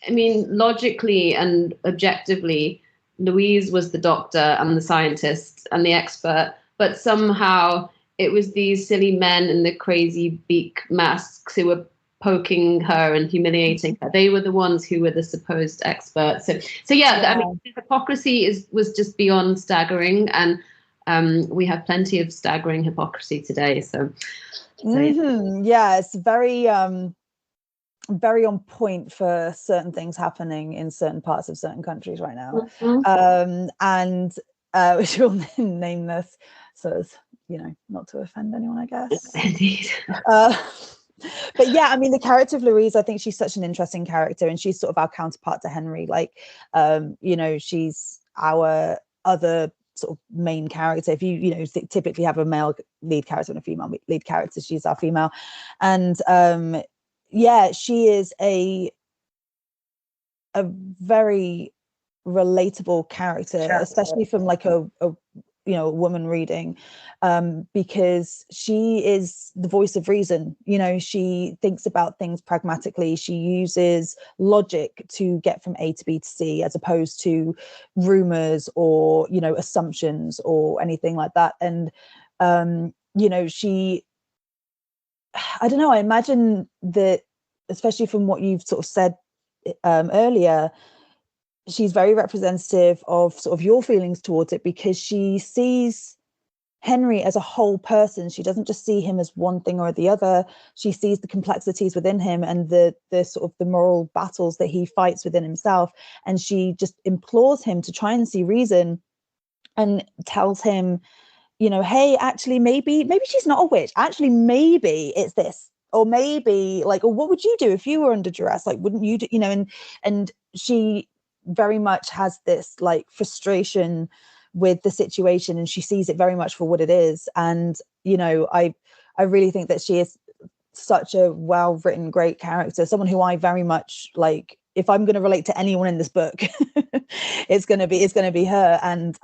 I mean, logically and objectively, Louise was the doctor and the scientist and the expert, but somehow it was these silly men in the crazy beak masks who were poking her and humiliating her. They were the ones who were the supposed experts. I mean, the hypocrisy was just beyond staggering, and we have plenty of staggering hypocrisy today. It's very very on point for certain things happening in certain parts of certain countries right now. And which will name this, so as not to offend anyone, I guess. Indeed. But I mean, the character of Louise, I think she's such an interesting character, and she's sort of our counterpart to Henry. Like, she's our other sort of main character. If you typically have a male lead character and a female lead character, she's our female. And she is a very relatable character, especially from like a woman reading, because she is the voice of reason. She thinks about things pragmatically. She uses logic to get from A to B to C, as opposed to rumors or assumptions or anything like that. And she, I don't know, I imagine that, especially from what you've sort of said earlier, she's very representative of sort of your feelings towards it, because she sees Henry as a whole person. She doesn't just see him as one thing or the other. She sees the complexities within him and the sort of the moral battles that he fights within himself. And she just implores him to try and see reason, and tells him, you know, hey, actually, maybe she's not a witch. Actually, maybe it's this. Or maybe, like, or what would you do if you were under duress? Like, wouldn't you do, you know, and she very much has this like frustration with the situation, and she sees it very much for what it is. And, you know, I really think that she is such a well-written, great character, someone who I very much like. If I'm going to relate to anyone in this book, it's going to be her. And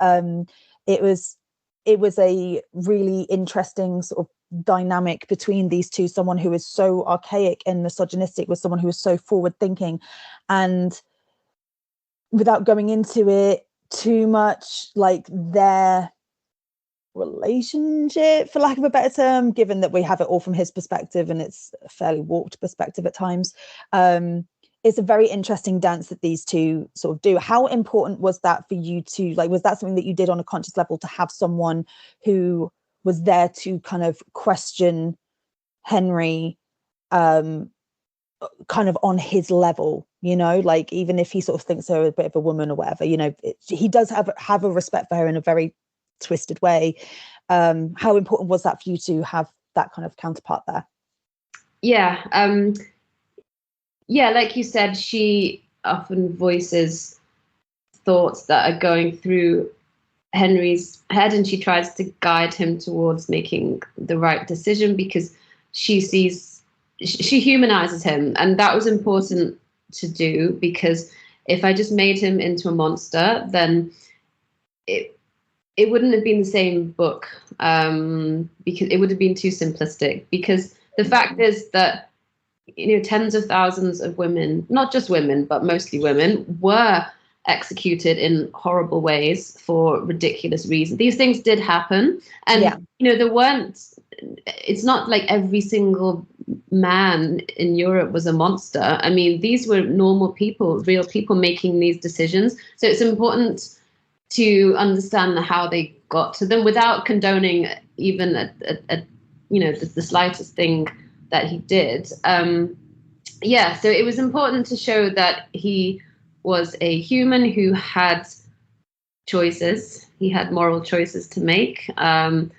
it was a really interesting sort of dynamic between these two, someone who is so archaic and misogynistic with someone who is so forward thinking. And without going into it too much, like their relationship, for lack of a better term, given that we have it all from his perspective and it's a fairly warped perspective at times, it's a very interesting dance that these two sort of do. How important was that for you to, like, was that something that you did on a conscious level, to have someone who was there to kind of question Henry kind of on his level, you know, like even if he sort of thinks her a bit of a woman or whatever, you know, he does have a respect for her in a very twisted way. How important was that for you to have that kind of counterpart there? Yeah, like you said, she often voices thoughts that are going through Henry's head, and she tries to guide him towards making the right decision, because she humanizes him. And that was important to do, because if I just made him into a monster, then it wouldn't have been the same book, because it would have been too simplistic. Because the fact is that, you know, tens of thousands of women, not just women, but mostly women, were executed in horrible ways for ridiculous reasons. These things did happen. And, you know, it's not like every single man in Europe was a monster. I mean, these were normal people, real people making these decisions. So it's important to understand how they got to them without condoning even you know, the slightest thing that he did. So it was important to show that he was a human who had choices. He had moral choices to make, and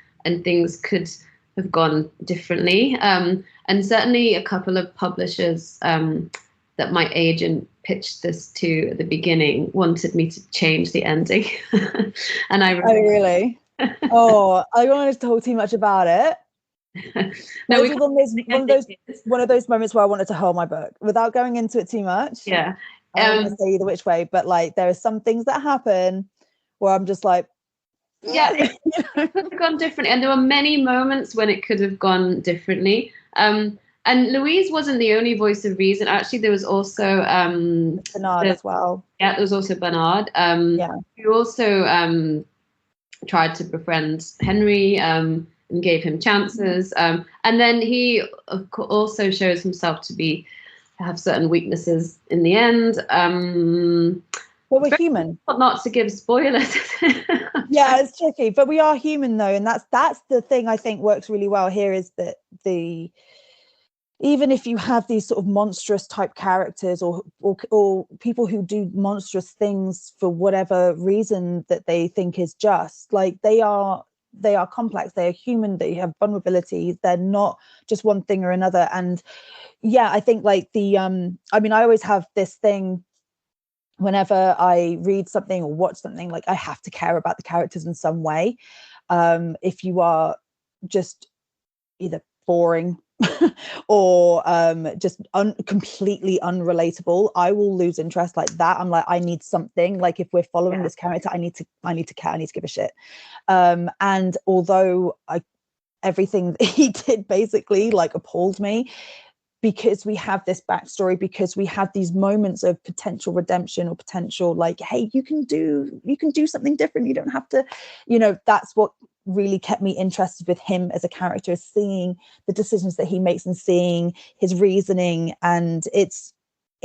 things could have gone differently. And certainly a couple of publishers that my agent pitched this to at the beginning wanted me to change the ending. And I remember, oh, really? Oh, I don't want to talk too much about it. No, one of those moments where I wanted to hurl my book without going into it too much. Yeah. I don't want to say either which way, but like there are some things that happen where I'm just like, yeah, it could have gone differently. And there were many moments when it could have gone differently. And Louise wasn't the only voice of reason. Actually, there was also Bernard as well. Yeah, there was also Bernard. Who also tried to befriend Henry and gave him chances. And then he also shows himself to have certain weaknesses in the end. Well, we're human. Not to give spoilers. Yeah, it's tricky, but we are human though, and that's the thing I think works really well here, is that even if you have these sort of monstrous type characters or people who do monstrous things for whatever reason that they think is just, like they are complex, they are human, they have vulnerabilities, they're not just one thing or another. And yeah, I think like I mean, I always have this thing whenever I read something or watch something, like I have to care about the characters in some way. If you are just either boring or just completely unrelatable, I will lose interest like that. I'm like, I need something, like if we're following this character, I need to care, I need to give a shit. And although everything that he did basically like appalled me, because we have this backstory, because we have these moments of potential redemption or potential like, hey, you can do something different, you don't have to, you know, that's what really kept me interested with him as a character, is seeing the decisions that he makes and seeing his reasoning. And it's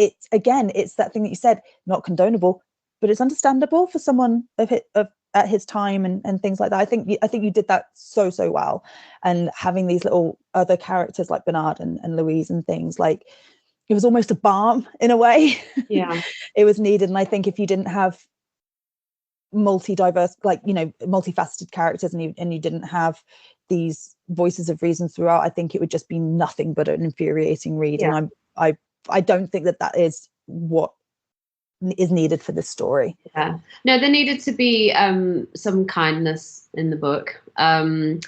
it's that thing that you said, not condonable, but it's understandable for someone at his time and things like that. I think you did that so well, and having these little other characters like Bernard and Louise and things, like it was almost a balm in a way. Yeah. It was needed. And I think if you didn't have multi-diverse, like, you know, multifaceted characters, and you didn't have these voices of reason throughout, I think it would just be nothing but an infuriating read. Yeah. And I don't think that is what is needed for this story. Yeah, no, there needed to be some kindness in the book, and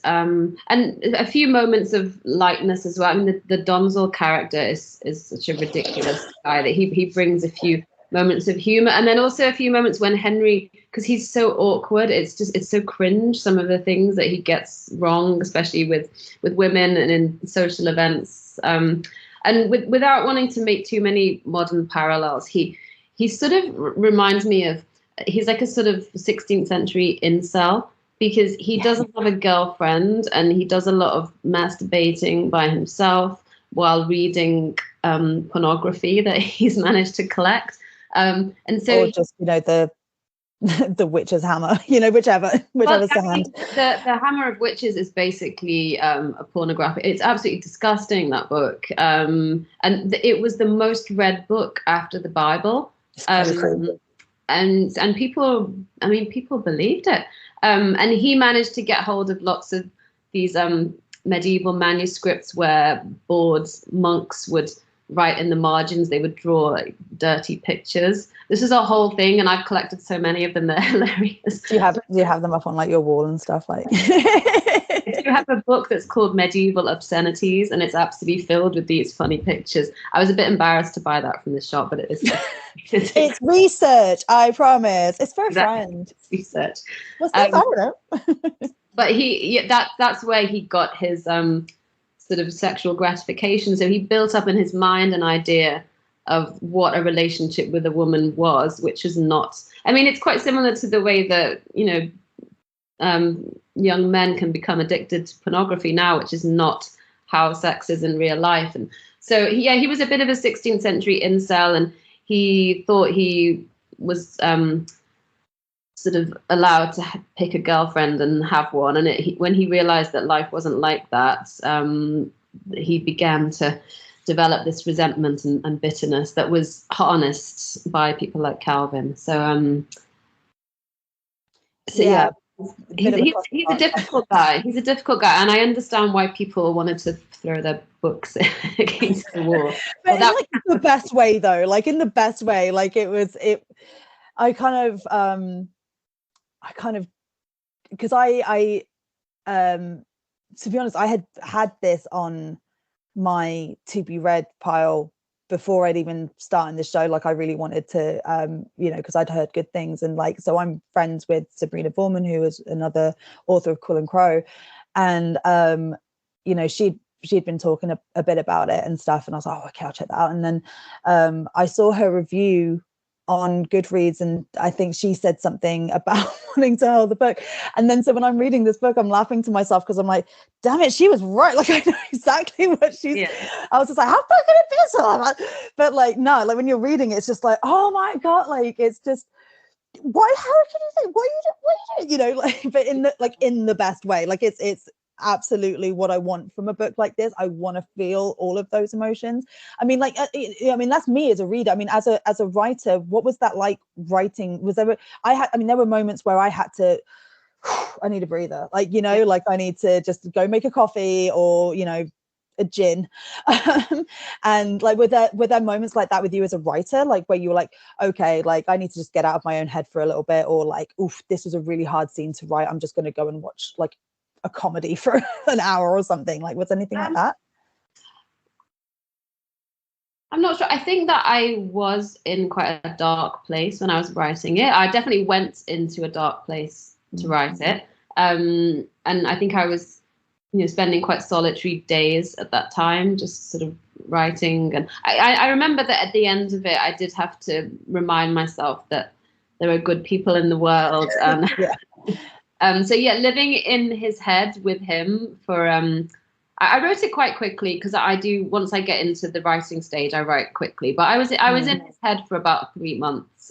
a few moments of lightness as well. I mean, the Donzel character is such a ridiculous guy that he brings a few moments of humor, and then also a few moments when Henry, because he's so awkward, it's so cringe, some of the things that he gets wrong, especially with women and in social events. And without wanting to make too many modern parallels, he sort of reminds me of, he's like a sort of 16th century incel, because he doesn't have a girlfriend, and he does a lot of masturbating by himself while reading pornography that he's managed to collect. And so, or just, you know, the witch's hammer, you know, whichever's the hand. The Hammer of Witches is basically a pornographic. It's absolutely disgusting, that book. And it was the most read book after the Bible. And people, I mean, people believed it. And he managed to get hold of lots of these medieval manuscripts where bored monks would write in the margins. They would draw like dirty pictures. This is a whole thing, and I've collected so many of them. They're hilarious. Do you have them up on like your wall and stuff? Like, I do have a book that's called Medieval Obscenities, and it's absolutely filled with these funny pictures. I was a bit embarrassed to buy that from the shop, but it is. It's research, I promise. It's for a friend. It's research. What's that? I don't know. But that's where he got his sort of sexual gratification. So he built up in his mind an idea of what a relationship with a woman was, which is not. I mean, it's quite similar to the way that, you know, young men can become addicted to pornography now, which is not how sex is in real life. And so, yeah, he was a bit of a 16th century incel, and he thought he was sort of allowed to pick a girlfriend and have one. And when he realized that life wasn't like that, he began to develop this resentment and bitterness that was harnessed by people like Calvin. So, yeah. He's a difficult guy. He's a difficult guy, and I understand why people wanted to throw their books against the wall. But that's like the best way, though. Like in the best way. Like I kind of, because I to be honest, I had this on my to be read pile before I'd even started the show. Like I really wanted to, you know, because I'd heard good things, and like, so I'm friends with Sabrina Vorman, who is another author of Quill and Crow, and you know, she'd been talking a bit about it and stuff, and I was like, oh, okay, I'll check that out. And then I saw her review on Goodreads, and I think she said something about wanting to hold the book. And then so when I'm reading this book, I'm laughing to myself because I'm like, damn it, she was right. Like I know exactly what she's. Yeah. I was just like, how fucking it be so? But like no, like when you're reading it, it's just like, oh my god, like it's just why? How can you think? What you do? You know, like, but in the best way. Like it's absolutely what I want from a book like this. I want to feel all of those emotions. I mean, like, I mean, that's me as a reader. I mean, as a writer, what was that like writing? There were moments where I had to, I need a breather, like, you know, like I need to just go make a coffee or, you know, a gin. And like, were there moments like that with you as a writer, like where you were like, okay, like I need to just get out of my own head for a little bit, or like, oof, this was a really hard scene to write, I'm just going to go and watch like a comedy for an hour or something? Like, was anything like that? I'm not sure. I think that I was in quite a dark place when I was writing it. I definitely went into a dark place to write it. And I think I was, you know, spending quite solitary days at that time, just sort of writing. And I remember that at the end of it, I did have to remind myself that there are good people in the world. So yeah, living in his head with him for I wrote it quite quickly because I do, once I get into the writing stage, I write quickly. But I was in his head for about 3 months.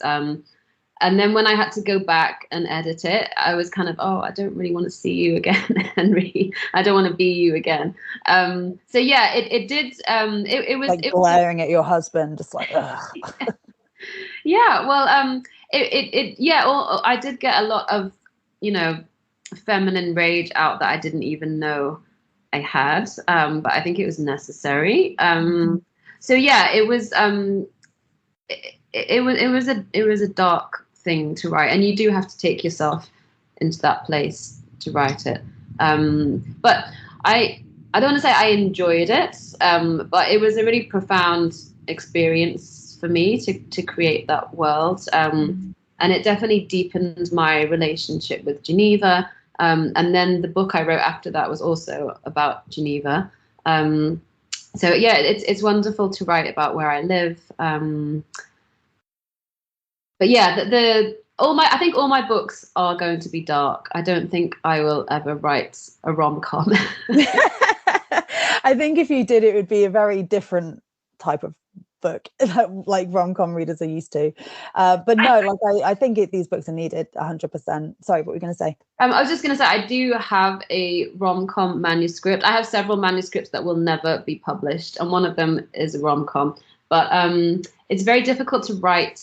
And then when I had to go back and edit it, I was kind of, oh, I don't really want to see you again, Henry. I don't want to be you again. So yeah, it did. It was like glaring at your husband, just like, ugh. Yeah. Well, yeah. I did get a lot of, feminine rage out that I didn't even know I had. But I think it was necessary. So yeah, it was. It was a dark thing to write, and you do have to take yourself into that place to write it. But I don't want to say I enjoyed it, but it was a really profound experience for me to create that world, and it definitely deepened my relationship with Geneva. And then the book I wrote after that was also about Geneva. So yeah, it's wonderful to write about where I live. But yeah, I think all my books are going to be dark. I don't think I will ever write a rom-com. I think if you did, it would be a very different type of book, like rom-com readers are used to. But no, like I think these books are needed 100%. Sorry, what were you going to say? I was just going to say, I do have a rom-com manuscript. I have several manuscripts that will never be published, and one of them is a rom-com. But it's very difficult to write.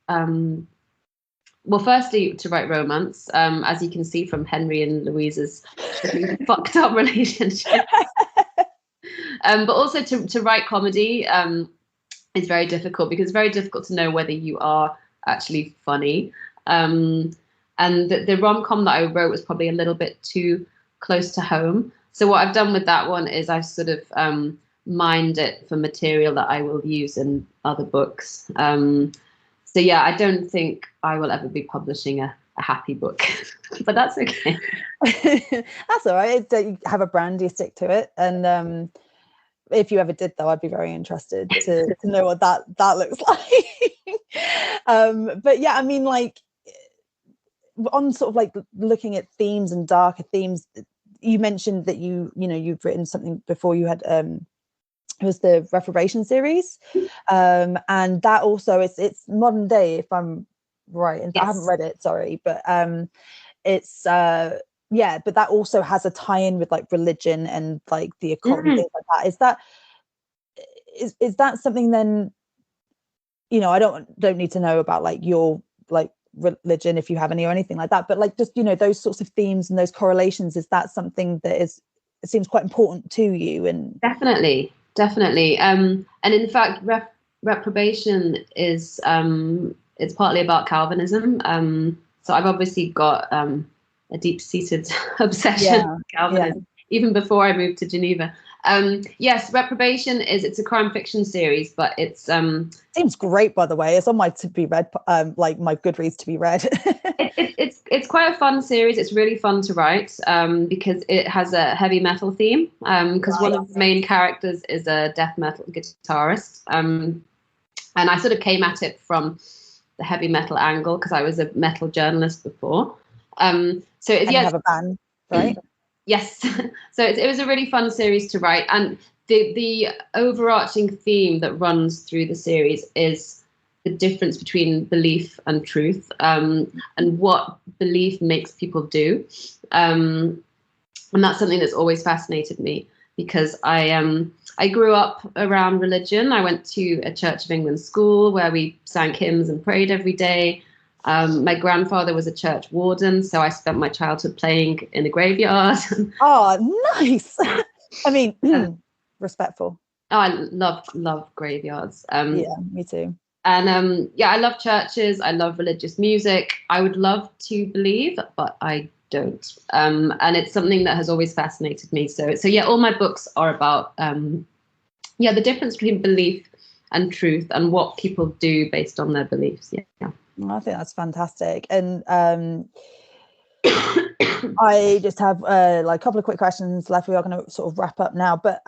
Well, firstly, to write romance, as you can see from Henry and Louise's fucked up relationship. But also to write comedy is very difficult, because it's very difficult to know whether you are actually funny. And the rom-com that I wrote was probably a little bit too close to home. So what I've done with that one is I've sort of mined it for material that I will use in other books. So yeah, I don't think I will ever be publishing a happy book, but that's okay. That's all right. You have a brand, you stick to it. And if you ever did, though, I'd be very interested to know what that looks like. But yeah, I mean, like, on sort of like looking at themes and darker themes, you mentioned that you've written something before. You had it was the Reprobation series, and that also it's modern day, if I'm right. And yes. I haven't read it, sorry, but it's yeah, but that also has a tie-in with like religion and like the occult and things like that. Is that something then? I don't need to know about like your like religion, if you have any or anything like that, but like just those sorts of themes and those correlations, is that something that it seems quite important to you? And definitely. And in fact, reprobation is it's partly about Calvinism. So I've obviously got a deep-seated obsession with Calvinism, even before I moved to Geneva. Yes, Reprobation it's a crime fiction series, but it's seems great, by the way. It's on my to be read, like my Goodreads to be read. It's quite a fun series. It's really fun to write because it has a heavy metal theme. Because one of the main characters is a death metal guitarist, and I sort of came at it from the heavy metal angle because I was a metal journalist before. So you have a band, right? Yes. So it was a really fun series to write, and the overarching theme that runs through the series is the difference between belief and truth, and what belief makes people do. And that's something that's always fascinated me, because I grew up around religion. I went to a Church of England school where we sang hymns and prayed every day. My grandfather was a church warden, so I spent my childhood playing in a graveyard. Oh, nice. I mean, respectful. Oh, I love graveyards. Yeah, me too. And I love churches. I love religious music. I would love to believe, but I don't. And it's something that has always fascinated me. So yeah, all my books are about the difference between belief and truth, and what people do based on their beliefs. Yeah. I think that's fantastic. And I just have like a couple of quick questions left. We are going to sort of wrap up now, but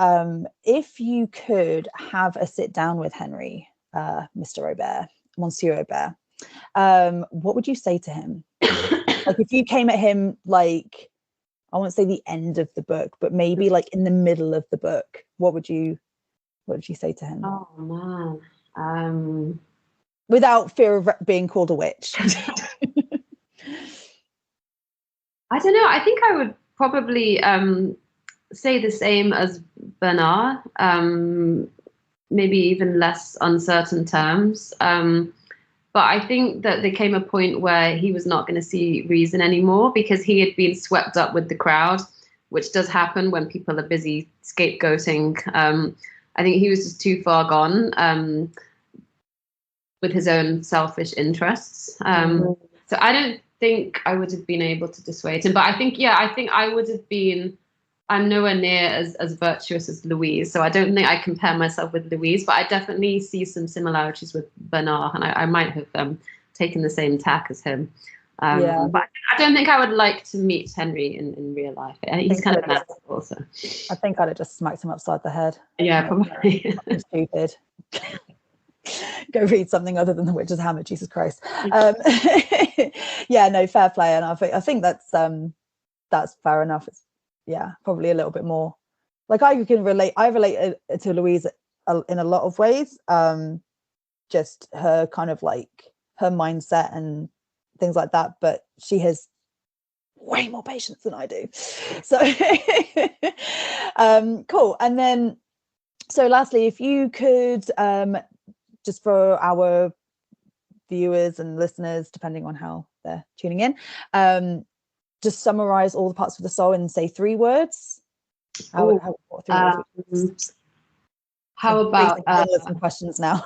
if you could have a sit down with Henry, Mr. Aubert, Monsieur Aubert, what would you say to him? Like, if you came at him like I won't say the end of the book, but maybe like in the middle of the book, what would you say to him? Oh man. Without fear of being called a witch. I don't know. I think I would probably say the same as Bernard, maybe even less uncertain terms. But I think that there came a point where he was not going to see reason anymore because he had been swept up with the crowd, which does happen when people are busy scapegoating. I think he was just too far gone with his own selfish interests. So I don't think I would have been able to dissuade him. But I think I would have been, I'm nowhere near as virtuous as Louise. So I don't think I compare myself with Louise, but I definitely see some similarities with Bernard. And I might have taken the same tack as him. But I don't think I would like to meet Henry in real life. He's kind of an asshole. So I think I'd have just smacked him upside the head. Yeah, probably. Stupid. Go read something other than The Witch's Hammer, Jesus Christ. Yeah, no, fair play. And I think that's fair enough. It's, probably a little bit more like I relate to Louise in a lot of ways. Just her kind of like her mindset and things like that, but she has way more patience than I do. So cool. And then so lastly, if you could just for our viewers and listeners, depending on how they're tuning in, just summarize all the parts of the soul and say 3 words. How about some questions now?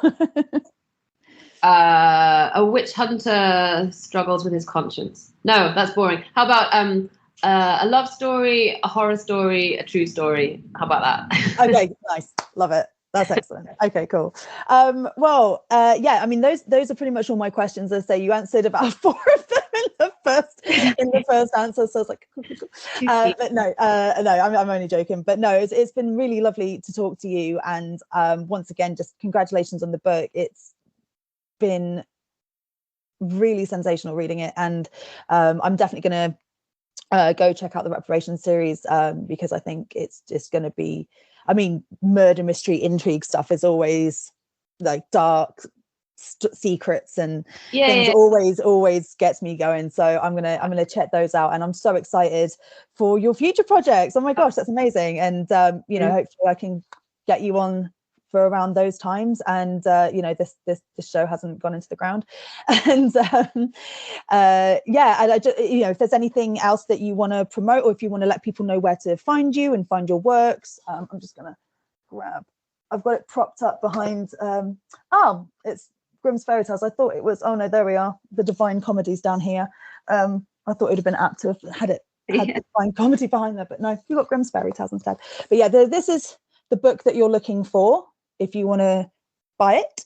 A witch hunter struggles with his conscience. No, that's boring. How about a love story, a horror story, a true story? How about that? Okay, nice. Love it. That's excellent. Okay, cool. I mean, those are pretty much all my questions. As I say, you answered about 4 of them in the first answer. So I was like, but no, I'm only joking. But no, it's been really lovely to talk to you. And once again, just congratulations on the book. It's been really sensational reading it, and I'm definitely going to go check out the Reparations series because I think it's just going to be. I mean, murder mystery intrigue stuff is always like dark secrets and things. Always gets me going. So I'm gonna check those out, and I'm so excited for your future projects. Oh my gosh, that's amazing! And hopefully I can get you on for around those times, and this show hasn't gone into the ground. And and I just, if there's anything else that you want to promote, or if you want to let people know where to find you and find your works, I'm just gonna grab. I've got it propped up behind. It's Grimm's Fairy Tales. I thought it was. Oh no, there we are. The Divine Comedies down here. I thought it'd have been apt to have had Divine Comedy behind there, but no, you got Grimm's Fairy Tales instead. But yeah, this is the book that you're looking for if you want to buy it,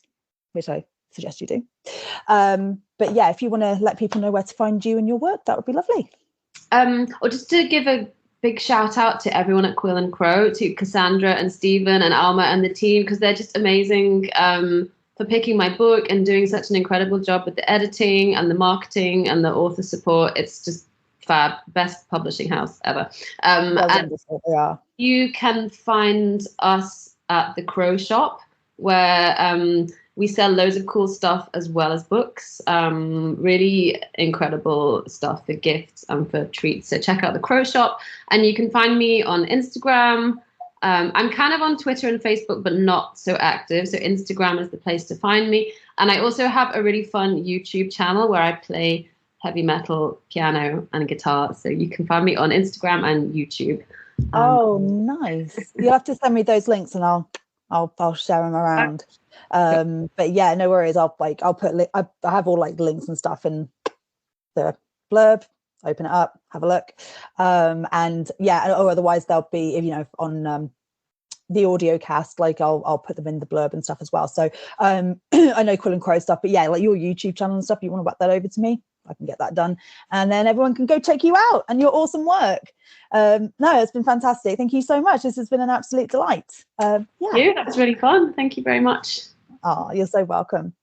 which I suggest you do. But yeah, if you want to let people know where to find you and your work, that would be lovely. Or just to give a big shout out to everyone at Quill and Crow, to Cassandra and Stephen and Alma and the team, because they're just amazing for picking my book and doing such an incredible job with the editing and the marketing and the author support. It's just fab. Best publishing house ever. And you can find us at the Crow Shop, where we sell loads of cool stuff as well as books. Really incredible stuff for gifts and for treats. So check out the Crow Shop, and you can find me on Instagram. I'm kind of on Twitter and Facebook, but not so active. So Instagram is the place to find me. And I also have a really fun YouTube channel where I play heavy metal, piano, and guitar. So you can find me on Instagram and YouTube. Oh, nice. You'll have to send me those links, and I'll share them around. But yeah, no worries. I'll put I have all like links and stuff in the blurb. Open it up, have a look, and yeah, or otherwise they'll be on the audio cast. Like I'll put them in the blurb and stuff as well. So I know Quill and Crow stuff, but yeah, like your YouTube channel and stuff. You want to whack that over to me? I can get that done, and then everyone can go check you out and your awesome work. No, it's been fantastic. Thank you so much. This has been an absolute delight. Yeah, that was really fun. Thank you very much. Oh, you're so welcome.